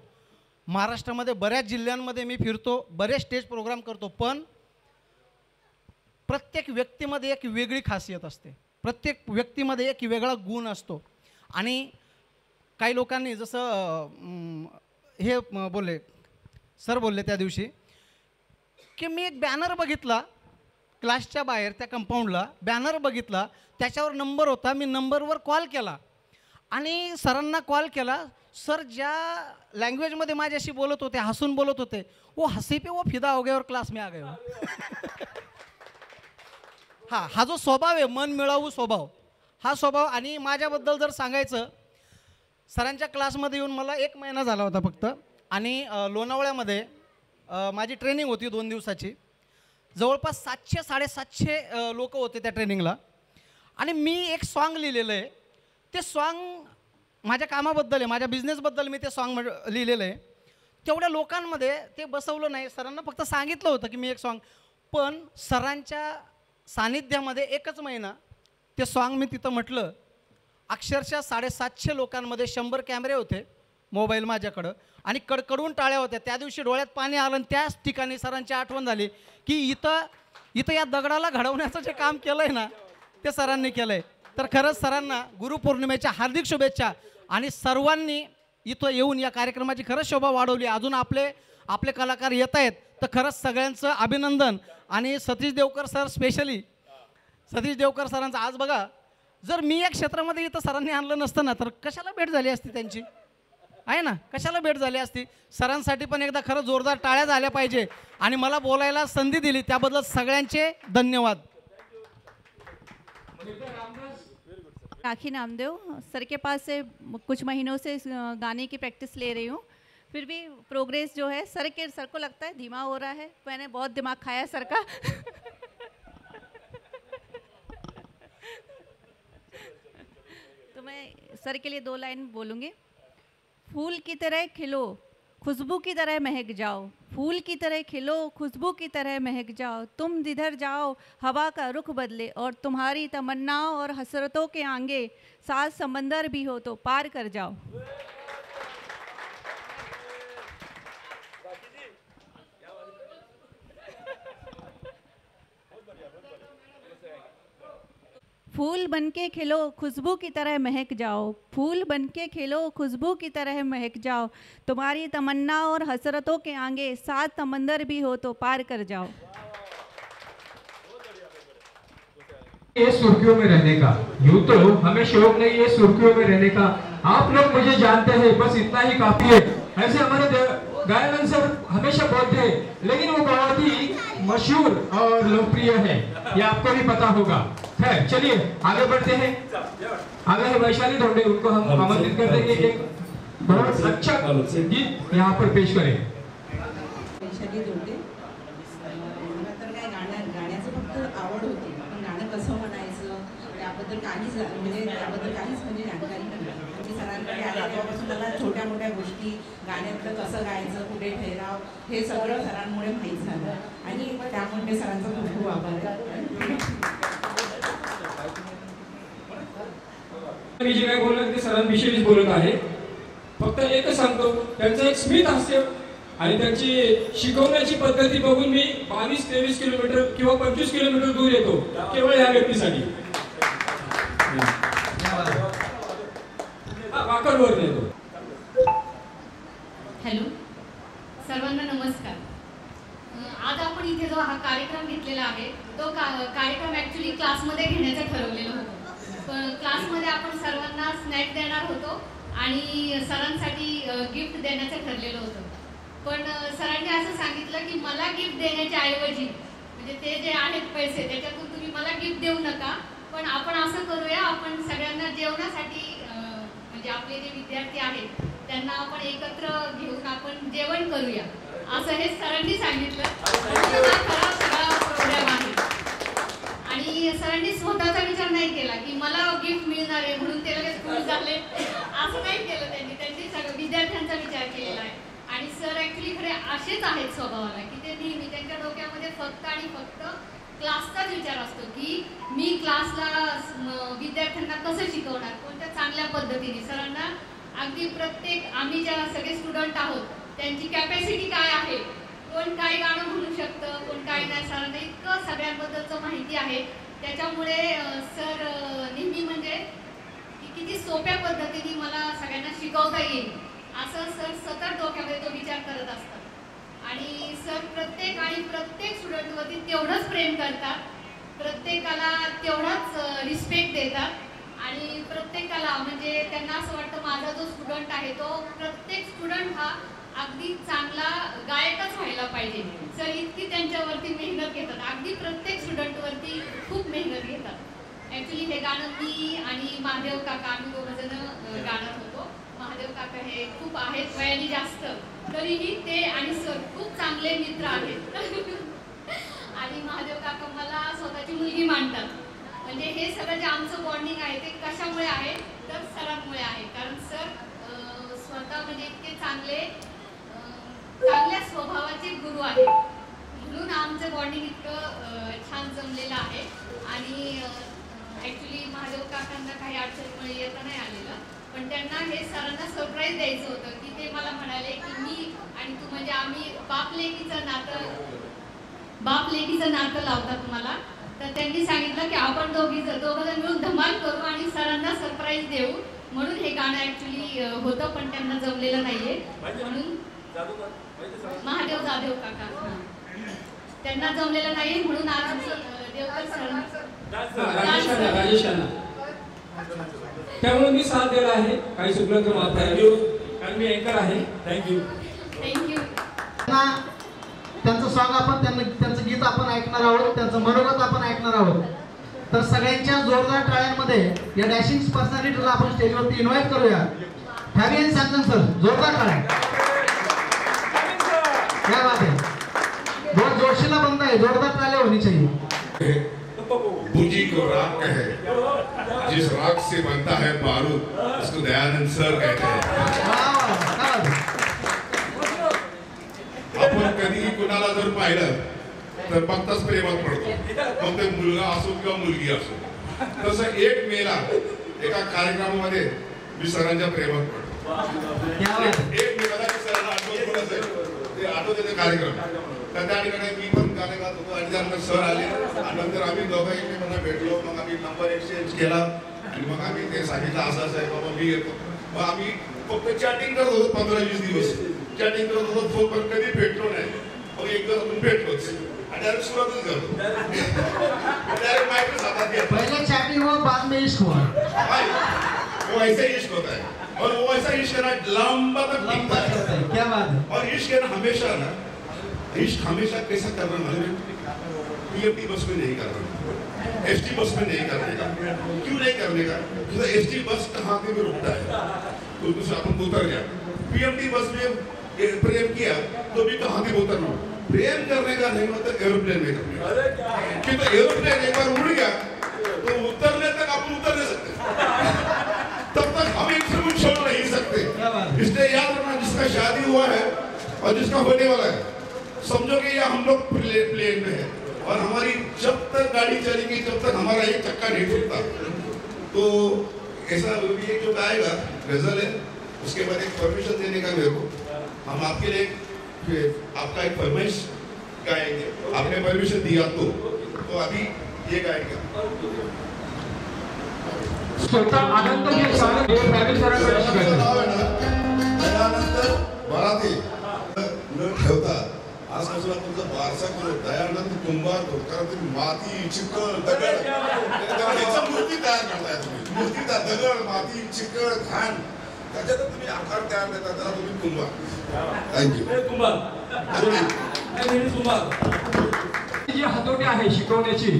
Speaker 4: महाराष्ट्रामध्ये बऱ्याच जिल्ह्यांमध्ये मी फिरतो, बरेच स्टेज प्रोग्राम करतो, पण प्रत्येक व्यक्तीमध्ये एक वेगळी खासियत असते, प्रत्येक व्यक्तीमध्ये एक वेगळा गुण असतो। आणि काही लोकांनी जसं हे बोलले, सर बोलले त्या दिवशी की मी एक बॅनर बघितला क्लासच्या बाहेर, त्या कंपाऊंडला बॅनर बघितला, त्याच्यावर नंबर होता, मी नंबरवर कॉल केला आणि सरांना कॉल केला। सर ज्या लँग्वेजमध्ये माझ्याशी बोलत होते, हसून बोलत होते, वो हंसी पे वो फिदा हो गए और क्लास में आ गए। हा जो स्वभाव आहे, मन मिळावू स्वभाव, हा स्वभाव. आणि माझ्याबद्दल जर सांगायचं, सरांच्या क्लासमध्ये येऊन मला 1 महिना झाला होता फक्त. आणि लोणावळ्यामध्ये माझी ट्रेनिंग होती 2 दिवसाची. जवळपास 700-750 लोक होते त्या ट्रेनिंगला. आणि मी एक सॉन्ग लिहिलेलं आहे. ते सॉन्ग माझ्या कामाबद्दल आहे, माझ्या बिझनेसबद्दल मी ते सॉन्ग लिहिलेलं आहे. तेवढ्या लोकांमध्ये ते बसवलं नाही. सरांना फक्त सांगितलं होतं की मी एक सॉन्ग, पण सरांच्या सानिध्यामध्ये 1च महिना ते सॉन्ग मी तिथं म्हटलं. अक्षरशः 750 लोकांमध्ये 100 कॅमेरे होते, मोबाईल माझ्याकडं, आणि कडकडून टाळ्या होत्या. त्या दिवशी डोळ्यात पाणी आलं आणि त्याच ठिकाणी सरांची आठवण झाली की इथं या दगडाला घडवण्याचं जे काम केलं आहे ना, ते सरांनी केलं आहे. तर खरंच सरांना गुरुपौर्णिमेच्या हार्दिक शुभेच्छा. आणि सर्वांनी इथं येऊन या कार्यक्रमाची खरंच शोभा वाढवली. अजून आपले कलाकार येत आहेत, तर खरंच सगळ्यांचं अभिनंदन. आणि सतीश देवकर सर, स्पेशली सतीश देवकर सरांचं आज बघा, जर मी या क्षेत्रामध्ये इथं सरांनी आणलं नसतं ना, तर कशाला भेट झाली असती त्यांची, आहे ना, कशाला भेट झाली असती. सरांसाठी पण एकदा खरं जोरदार टाळ्या झाल्या पाहिजे. आणि मला बोलायला संधी दिली त्याबद्दल सगळ्यांचे धन्यवाद.
Speaker 14: राखी नामदेव सर के पास से कुछ महीनों से गाने की प्रैक्टिस ले रही हूँ. फिर भी प्रोग्रेस जो है सर को लगता है धीमा हो रहा है. मैंने बहुत दिमाग खाया सर का. तो मैं सर के लिए 2 लाइन बोलूँगी. फूल की तरह खिलो, खुशबू की तरह महक जाओ. फूल की तरह खिलो, खुशबू की तरह महक जाओ. तुम जिधर जाओ हवा का रुख बदले, और तुम्हारी तमन्नाओं और हसरतों के आगे 7 समंदर भी हो तो पार कर जाओ. फूल बनके खिलो, खुशबू की तरह महक जाओ. फूल बनके खिलो, खुशबू की तरह महक जाओ. तुम्हारी तमन्ना और हसरतों के आगे 7 समंदर भी हो तो पार कर जाओ.
Speaker 1: ये सुर्खियों में रहने का, यूं तो हमें शौक नहीं है सुर्खियों में रहने का. आप लोग मुझे जानते हैं, बस इतना ही काफी है. ऐसे हमारे गायन सर हमेशा बोलते हैं, लेकिन वो बहुत ही मशहूर और लोकप्रिय है, ये आपको भी पता होगा. खैर चलिए आगे बढ़ते हैं. आगे है वैशाली धोंडे, उनको हम आमंत्रित करते हैं एक बहुत अच्छा गीत यहाँ पर पेश करें.
Speaker 15: वैशाली धोंडे. मला तर काय गाण्याचं फक्त आवड होती, पण गाणं कसं म्हणायचं त्याबद्दल काहीच म्हणजे जानकारी नाही. मी सरांकडे आल्यापासून मला छोट्या मोठ्या गोष्टी गाण्यातलं कसं गायचं, कुठे ठहराव, हे सगळं सरांमुळे माहीत झालं. आणि त्यामुळे सरांचा खूप खूप आभार आहे.
Speaker 1: मी जे काय बोलत ते सरांविषयीच बोलत आहे. फक्त एकच सांगतो, त्यांचं एक स्मित हास्य आणि त्यांची शिकवण्याची पद्धती बघून मी 22-23 किलोमीटर किंवा 25 किलोमीटर दूर येतो केवळ या व्यक्तीसाठी. वाकडवर येतो.
Speaker 16: हॅलो, सर्वांना नमस्कार. आज आपण इथे जो हा कार्यक्रम घेतलेला आहे, तो कार्यक्रम ऍक्च्युली क्लासमध्ये घेण्याचं ठरवलेलं होतं. पण क्लासमध्ये आपण सर्वांना स्नॅक देणार होतो आणि सरांसाठी गिफ्ट देण्याचं ठरलेलं होतं. पण सरांनी असं सांगितलं की मला गिफ्ट देण्याच्या ऐवजी, म्हणजे ते जे आहेत पैसे त्याच्यातून तुम्ही मला गिफ्ट देऊ नका, पण आपण असं करूया, आपण सगळ्यांना जेवणासाठी, म्हणजे आपले जे विद्यार्थी आहेत त्यांना आपण एकत्र घेऊन आपण जेवण करूया, असं हे सरांनी सांगितलं. हा खरा सगळा प्रोग्राम आहे. आणि सरांनी स्वतःचा विचार नाही केला की मला गिफ्ट मिळणार आहे म्हणून ते लगेच खुश झाले, असं नाही केलं त्यांनी. त्यांनी सगळं विद्यार्थ्यांचा विचार केलेला आहे. आणि सर ऍक्च्युली खरे असेच आहेत स्वभावाला की ते नेहमी त्यांच्या डोक्यामध्ये फक्त आणि फक्त क्लासचाच विचार असतो की मी क्लासला विद्यार्थ्यांना कसं शिकवणार, कोणत्या चांगल्या पद्धतीने. सरांना अगदी प्रत्येक, आम्ही ज्या सगळे स्टुडंट आहोत त्यांची कॅपॅसिटी काय आहे, कोण काय गाणं म्हणू शकतं, कोण काय नाही, सरांना इतकं सगळ्यांबद्दलचं माहिती आहे. त्याच्यामुळे सर नेहमी म्हणजे किती सोप्या पद्धतीने मला सगळ्यांना शिकवता येईल असं सर सतत डोक्यामध्ये तो विचार करत असतात. आणि सर प्रत्येक स्टुडंटवरती तेवढंच प्रेम करतात, प्रत्येकाला तेवढाच रिस्पेक्ट देतात आणि प्रत्येकाला म्हणजे त्यांना असं वाटतं माझा जो स्टुडंट आहे तो प्रत्येक स्टुडंट हा अगदी चांगला गायकच व्हायला पाहिजे. सर इतकी त्यांच्यावरती मेहनत घेतात, अगदी प्रत्येक स्टुडंटवरती खूप मेहनत घेतात. ॲक्च्युली हे गाणं मी आणि महादेव काका आम्ही दोघंजण गाणं होतो. महादेव काका हे खूप आहेत वयाने जास्त, तरीही ते आणि सर खूप चांगले मित्र आहेत. आणि महादेव काका मला स्वतःची मुलगी मानतात. म्हणजे हे सगळं जे आमचं बॉन्डिंग आहे ते कशामुळे आहे तर सरांमुळे आहे. कारण सर स्वतः म्हणजे इतके चांगल्या स्वभावाचे गुरु आहेत, म्हणून आमचं बॉन्डिंग इतकं छान जमलेलं आहे. आणि ॲक्च्युली महादेव काकांना काही अडचणीमुळे येता नाही आलेलं, पण त्यांना हे सरांना सरप्राईज द्यायचं होतं की ते मला म्हणाले की मी आणि तू म्हणजे आम्ही बाप लेकीचं नातं लावतात मला. तर त्यांनी सांगितलं की आपण दोघंजण मिळून धमाल करू आणि सरांना सरप्राईज देऊ, म्हणून हे गाणं ॲक्च्युली होतं पण त्यांना जमलेलं नाहीये. म्हणून महादेव जाधव काका त्यांना जमलेलं नाही, म्हणून आज देवकर सर
Speaker 1: राजेश त्यामुळे मी साथ दिला आहे. काही चुकलं तर माफ करा, कारण मी अँकर आहे. थँक्यू.
Speaker 4: त्यांचं सॉंग आपण त्यांचं गीत आपण ऐकणार आहोत, त्यांचं मनोगत आपण ऐकणार आहोत. तर सगळ्यांच्या जोरदार टाळ्यांमध्ये या डॅशिंग पर्सनॅलिटीला आपण स्टेजवरती इन्व्हाइट करूया. फॅबियन सॅमसन सर, जोरदार टाळ्या. क्या बात है, बहुत जोशीला बंदा है, जोरदार तालियां होनी चाहिए.
Speaker 17: पूंजी को राग कहे, जिस राग से बनता है बारूद उसको दयानंद सर कहते हैं. आपण कधीही कुणाला जर पाहिलं तर बघताच प्रेमात पडतो, मग ते मुलगा असो किंवा मुलगी असो. तसं एक मेला एका कार्यक्रमामध्ये मी सरांच्या प्रेमात पडतो. एक मेला सरांना आठवते ते कार्यक्रम, तर त्या ठिकाणी मी पण गाणे गात होतो आणि त्यानंतर सर आले आणि नंतर आम्ही दोघं एकमेकांना भेटलो. मग आम्ही नंबर एक्सचेंज केला आणि मग आम्ही ते सांगितलं असं आहे बाबा मी येतो. मग आम्ही फक्त चॅटिंग करत होतो 15-20 दिवस चॅटिंग करत होतो, फोन पण कधी भेटलो नाही. मग एकदा आपण भेटलोच आणि डायरेक्ट सुरुवातच करतो. डायरेक्ट माइक हातात घेतला.
Speaker 4: पहले चॅटिंग हुआ, बाद में इश्क हुआ.
Speaker 17: वो ऐसा ही इश्क होता है और वो ऐसा इश्क है ना लंबा तक टिकता है.
Speaker 4: क्या बात है.
Speaker 17: और इश्क है ना हमेशा ना, इश्क हमेशा कैसा करना मालूम है, पीएमटी बस में नहीं करना, एसटी बस में नहीं करने का. क्यों नहीं करने का? क्योंकि एसटी बस कहाँ पे भी रुकता है तो उससे अपन उतर गया. पीएमटी बस में प्रेम किया तो भी कहाँ पे उतरना. प्रेम करने का नहीं मतलब एरोप्लेन में करने का, क्योंकि एरोप्लेन एक बार उड़ गया तो उतरने तक अपन उतर नहीं सकते, तब तक हम एक से छोड़ नहीं सकते. इसलिए याद रखना, जिसका शादी हुआ है और जिसका होने वाला है, समझो कि ये हम लोग प्लेन में है और हमारी जब तक गाड़ी चलेगी जब तक हमारा एक चक्का नहीं छूटता. तो ऐसा ये जो गाएगा गजल है, उसके बाद एक परमिशन देने का मेरे को, हम आपके लिए आपका एक फरमाइश गाएंगे. आपने परमिशन दिया तो अभी ये गाएंगे.
Speaker 1: स्वतः आनंद हे सारं फॅमिली सरांकडे शिकायचं.
Speaker 17: दयानंद मराठी न ठेवता आजपासून तुमचा वारसा करू. दयानंद कुंभार कारण तुम्ही माती चिखल दगड याचं मूर्ती तयार करताय. तुम्ही मूर्ती दगड माती चिखल घाण त्याच्यात तुम्ही आकार तयार देता, त्याला तुम्ही कुंभार. थँक्यू.
Speaker 1: जी हातोटी आहे शिकवण्याची,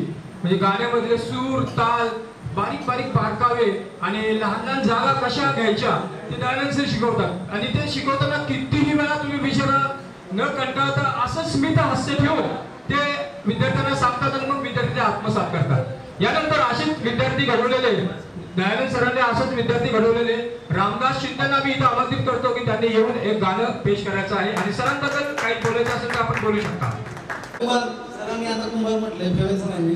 Speaker 1: म्हणजे गाण्यामधले सूर ताल बारीक बारीक बारकावे आणि लहान लहान जागा कशा घ्यायच्या ते दयानंद सर शिकवतात. आणि ते शिकवताना कितीही वेळा तुम्ही विचारा न कंटाळता असं स्मित हास्य ठेवून ते विद्यार्थ्यांना सांगतात आणि मग विद्यार्थी आत्मसात करतात. यानंतर असेच विद्यार्थी घडवलेले दयानंद सरांनी असंच विद्यार्थी घडवलेले रामदास शिंदेना मी इथं आमंत्रित करतो की त्यांनी येऊन एक गाणं पेश करायचं आहे आणि सरांबद्दल काही बोलायचं असेल तर आपण बोलू शकता.
Speaker 4: सरांनी आता कुंभार म्हटलंय, फेवरेट सरांनी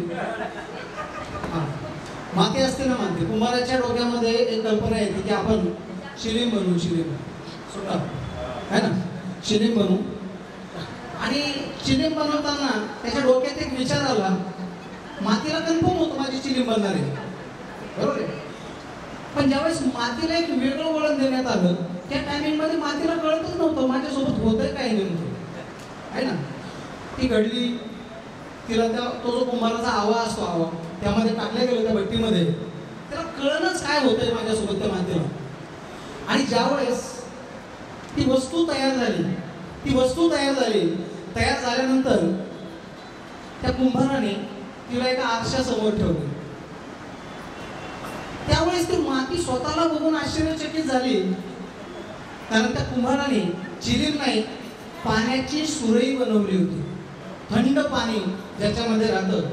Speaker 4: माती असते ना माती. कुंभाराच्या डोक्यामध्ये एक कल्पना येते की आपण शिलीम बनवू, शिलीम सुद्धा है ना, शिलीम बनवू. आणि चिलीम बनवताना त्याच्या डोक्यात एक विचार आला, मातीला कन्फर्म होतं माझी चिलीम बनणार आहे, बरोबर आहे. पण ज्यावेळेस मातीला एक वेगळं वळण देण्यात आलं त्या टायमिंगमध्ये मातीला कळतच नव्हतं माझ्यासोबत होतंय काय नेमकं, आहे ना. ती घडली, तिला तो जो कुंभाराचा आवा असतो, आवा त्यामध्ये टाकल्या गेलो त्या भट्टीमध्ये, त्याला कळणच काय होतंय माझ्यासोबत त्या माध्यम. आणि ज्यावेळेस ती वस्तू तयार झाली, तयार झाल्यानंतर त्या कुंभाराने तिला एका आरशासमोर ठेवलं. त्यावेळेस ती माती स्वतःला बघून आश्चर्यचकित झाली, कारण त्या कुंभाराने चिरीर नाही, पाण्याची सुरई बनवली होती. थंड पाणी ज्याच्यामध्ये राहतं,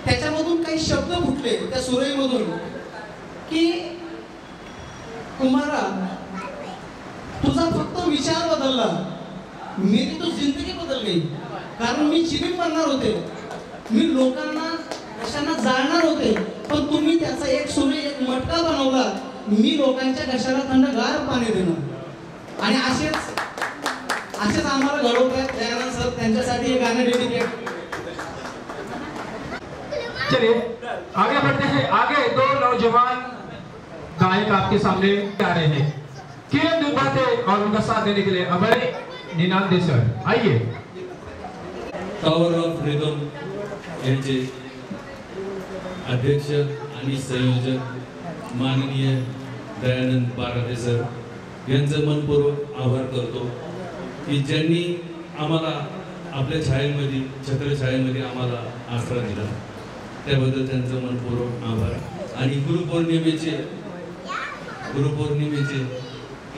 Speaker 4: त्याच्यामधून काही शब्द फुटले त्या सुरईमधून की कुंभारा, तुझा फक्त विचार बदलला, मेरी तो जिंदगी बदल गई. कारण मी चिरीर बनणार होते, मी लोकांना कशांना जाळणार होते, पण तुम्ही त्याचा एक सुरई, एक मटका बनवला. मी लोकांच्या कशाला थंडगार पाणी देणार. आणि असेच आम्हाला घडवत आहेत दयानंद सर. त्यांच्यासाठी हे गाणं डेडिकेट.
Speaker 1: चलिए आगे बढ़ते हैं. आगे दो नौजवान गायक आपके सामने आ रहे हैं. किरण दुबाते और उनका साथ देने के लिए अभय निनांदे सर, आइए.
Speaker 13: टॉवर ऑफ रिदम यांचे अध्यक्ष आणि संयोजक माननीय दयानंद बारादे सर यांचं मनपूर्वक आभार करतो की ज्यांनी आम्हाला आपल्या छायेमध्ये, छत्रछायेमध्ये आम्हाला आसरा दिला. त्याबद्दल त्यांचं मनपूर्वक आभार. आणि गुरुपौर्णिमेचे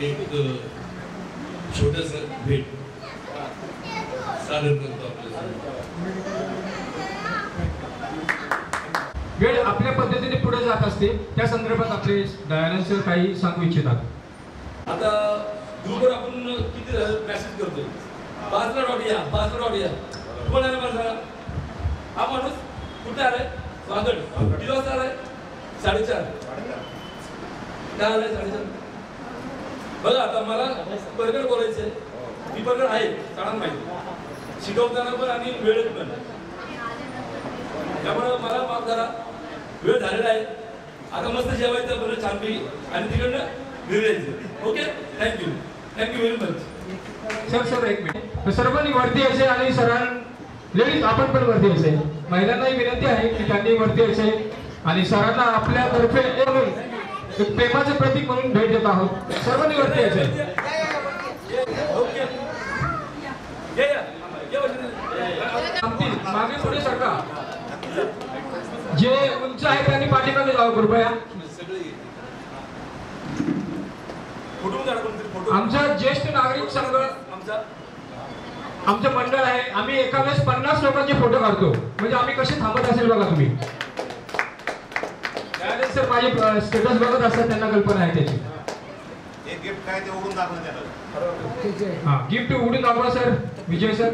Speaker 13: एक छोटंसं भेट सादर करतो आपल्याला.
Speaker 1: वेळ आपल्या पद्धतीने पुढे जात असते, त्या संदर्भात आपले दयानंद सर काही सांगू इच्छितात.
Speaker 13: आता ग्रुपवर आपण किती मेसेज करतोय, बाजूला डॉट या. कोण आहे मला सांगा. हा माणूस कुठे आलाय? वागड. किती वाजता आलाय? 4:30. काय आलाय 4:30? बघा आता मला परगड बोलायचंय. मी परगड आहे, सगळ्यांना माहिती, शिकवताना पण आणि वेळेत पण. त्यामुळे मला माफ करा, वेळ झालेला आहे. आता मस्त जेवायचं बरं छानपैकी आणि तिकडनं घरी जायचं. Okay, thank you very much.
Speaker 1: Sir एक मिनिट. सर्वांनी वरती यायचे आणि लेडीज आपण पण वरती यायचे. महिलांनाही विनंती आहे की त्यांनी वरती यायचे आणि सरांना आपल्यातर्फे एक प्रेमाचे प्रतीक म्हणून भेट देत आहोत. सर्वांनी वरती यायचे. मागे पुढे सरका. जे उंच आहे त्यांनी पाठीमागे जावं कृपया. आमचा ज्येष्ठ नागरिक संघ, आमचं मंडळ आहे. आम्ही एका वेळेस 50 लोकांचे फोटो काढतो. म्हणजे आम्ही कसे थांबत असेल बघा तुम्ही. सर माझे स्टेटस बघत असतात, त्यांना कल्पना आहे त्याची.
Speaker 2: एक गिफ्ट काय ते उघडून दाखवा त्याला.
Speaker 1: हा, गिफ्ट उघडून दाखवा सर. विजय सर,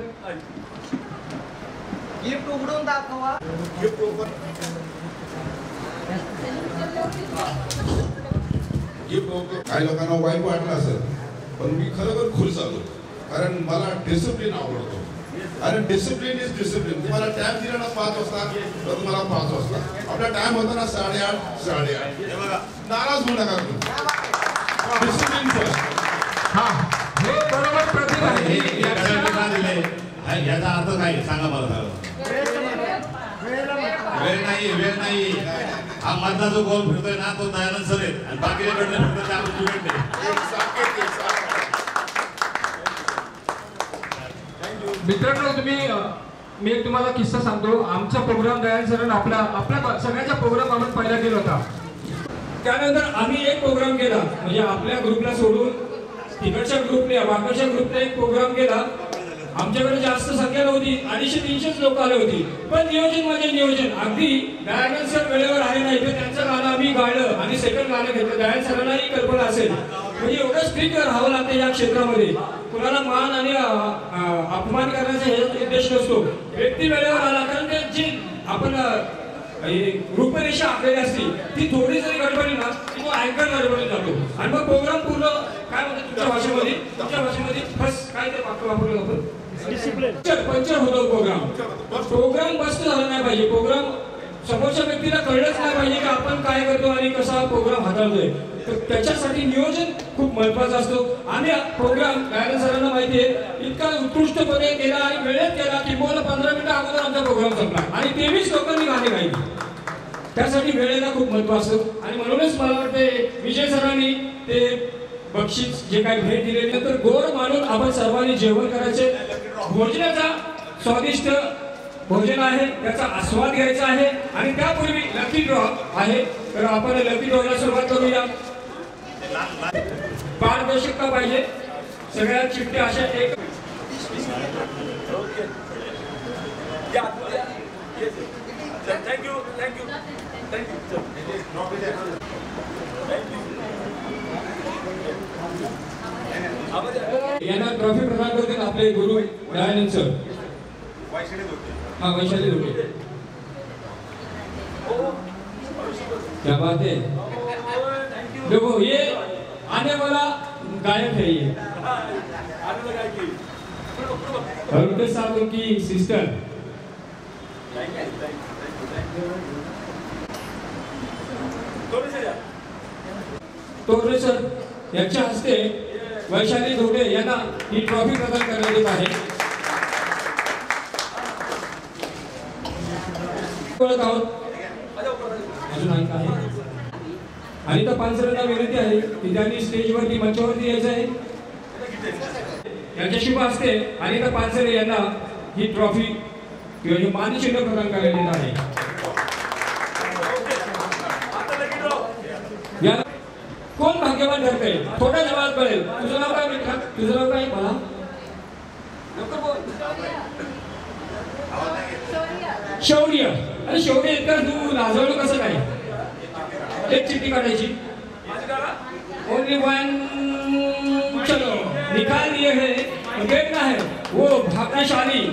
Speaker 4: गिफ्ट उघडून दाखवा.
Speaker 17: Gift open. काही लोकांना वाईट वाटलं असेल, पण मी खरोखर खुश झालो, कारण मला डिसिप्लिन आवडतो. आणि डिसिप्लिन इज डिसिप्लिन. तुम्हाला टाइम दिला ना 5 वाजता, तर तुम्हाला 5 वाजता. आपला टाइम होता ना 8:30. हे बघा, नाराज होऊ नका तुम्ही. Discipline first.
Speaker 1: हा, हे बरोबर प्रतीक आहे.
Speaker 2: याचा अर्थ काय सांगा मला. वेळ नाही. हा मधला जो गोल फिरतोय ना, तो दयानंद सर आहे आणि बाकी फिरतो ते आपण स्टुडंट आहे.
Speaker 1: मित्रांनो, मी एक तुम्हाला किस्सा सांगतो. आमचा प्रोग्राम दयानंद सरांनी आपल्या सगळ्याचा प्रोग्राम आपण पहिला केला होता. त्यानंतर आम्ही एक प्रोग्राम केला, म्हणजे आपल्या ग्रुपला सोडून तिकडच्या ग्रुपने, वाकडच्या ग्रुपने एक प्रोग्राम केला. आमच्याकडे जास्त संख्या नव्हती, 250-300 लोक आले होती. पण नियोजन म्हणजे नियोजन. अगदी दयानंद सर वेळेवर आले नाही तर त्यांचं गाणं आम्ही गायलं आणि सेकंड गाणं घेतलं. दयानंद सरांनाही कल्पना असेल, म्हणजे एवढं स्ट्रिक्ट राहावं लागतं या क्षेत्रामध्ये. कुणाला मान आणि अपमान करण्याचा हे उद्देश नसतो. व्यक्ती वेळेवर आला, कारण ते जी आपण रूपरेषा आखलेली असती ती थोडी जरी गडबडली ना, तो अँकर गडबडीत जातो आणि मग प्रोग्राम पूर्ण काय म्हणतात तुमच्या भाषेमध्ये फर्स्ट काय ते वापरलं आपण पंचर होतो प्रोग्राम बस्त झाला नाही पाहिजे. प्रोग्राम समोरच्या व्यक्तीला कळलंच नाही पाहिजे की आपण काय करतो आणि कसा प्रोग्राम हाताळतोय. तर त्याच्यासाठी नियोजन खूप महत्वाचं असतो. आम्ही प्रोग्राम दयानंद सरांना माहिती आहे इतका उत्कृष्टपणे केला आणि वेळेत केला की मला 15 मिनिटं अगोदर आमचा प्रोग्राम संपला आणि 23 लोकांनी गाणी गायली. त्यासाठी वेळेला खूप महत्व असतं आणि म्हणूनच मला वाटते विजय सरांनी ते बक्षीस जे काही भेट दिलेली नंतर गोड मानून आपण सर्वांनी जेवण करायचे. भोजनाचा स्वादिष्ट भोजन आहे त्याचा आस्वाद घ्यायचा आहे आणि त्यापूर्वी लकी ड्रॉ आहे. तर आपण लकी ड्रॉला सुरुवात करूया. पारदर्शकता पाहिजे. सगळ्या चिठ्ठ्या अशा एक यांना ट्रॉफी प्रदान करतील आपले गुरु दयानंद सर. हाँ वैशाली धोटे. क्या बात है. देखो ये आने वाला गायक है ये और उनके साथ उनकी सिस्टर. तोरणे सर यांच्या हस्ते वैशाली धोटे यांना ही ट्रॉफी प्रदान करण्यात येत आहे. अजून आहे अनिता पानसरेंना विनंती आहे की त्यांनी स्टेजवरती मंचावरती यायचं आहे. यांच्या शुभ हस्ते अनिता पानसरे यांना ही ट्रॉफी किंवा हे मानचिन्ह प्रदान करण्यात येत आहे. कोण भाग्यवान ठरतंय थोड्या जवळ कळेल. तुझं नाव काय मित्रा? तुझं नाव काय? मला शौर्य. अरे शौर्य इतका तू लाजवलं कसं काय? एक चिठ्ठी काढायची. Only one. चलो निकाल ये है देखना है वो भाग्यशाली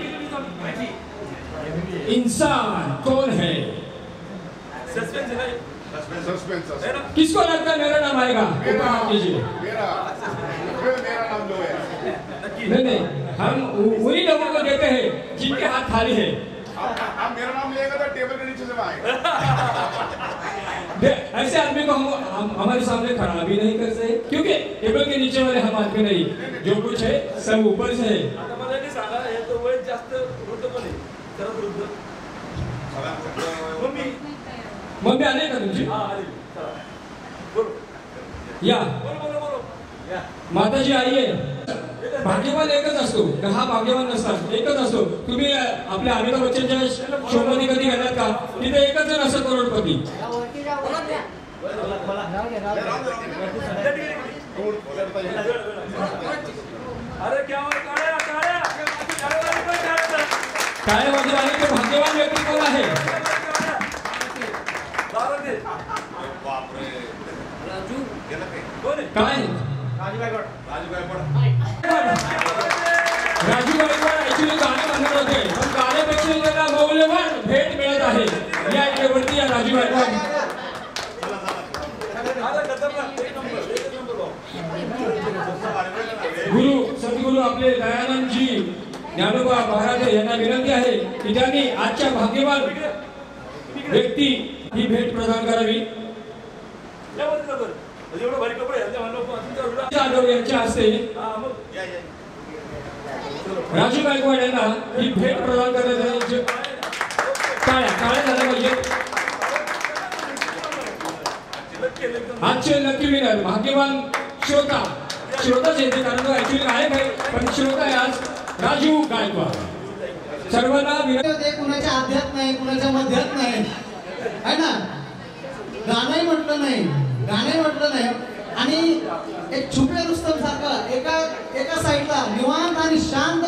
Speaker 1: इंसान कौन है. किसको लगता है मेरा नाम आएगा? कीजिए. नहीं नहीं हम उन्हीं लोगों को देते हैं जिनके हाथ खाली है.
Speaker 18: आप मेरा नाम लेगा तो टेबल के नीचे से आएगा.
Speaker 1: ऐसे आदमी को हम हमारे सामने खड़ा भी नहीं कर सकते क्योंकि टेबल के नीचे वाले हम आदमी नहीं. जो कुछ है सब ऊपर से है. मम्मी आले का तुमची? या माताजी आईये. भाग्यवान एकच असतो. हा भाग्यवान नसतात. एकच असतो. तुम्ही आपल्या अमिताभ बच्चनच्या शो मध्ये कधी गेलात का? तिथे एकच जण असं करोडपती. काय वाजवा आणि तो भाग्यवान व्यक्ती कोण आहे? काय राजू गायकवाड ऍक्च्युली गाणे म्हणत होते पण गाण्यापेक्षा त्याला मौल्यवान भेट मिळत आहे. या वेळेवरती या राजू गायकवाड गुरु सद्गुरु आपले दयानंदजी ज्ञानोबा महाराज यांना विनंती आहे की त्यांनी आजच्या भाग्यवान व्यक्ती ही भेट प्रदान करावी. यांच्या हस्ते राजू गायकवाड यांना ही भेट प्रदान करण्यात काळ्या झाल्या पाहिजे. आजचे लकी विनर भाग्यवान श्रोताच येते कारण तो ऍक्च्युली गायक आहे पण श्रोता आहे आज राजू गायकवाड. सर्वांना
Speaker 4: विनंती. कुणाच्या आध्यात नाही कुणाच्या मध्यात नाही है ना. गाणंही म्हटलं नाही आणि एक छुपे रुस्तम सारखा एका साईडला निवांत आणि शांत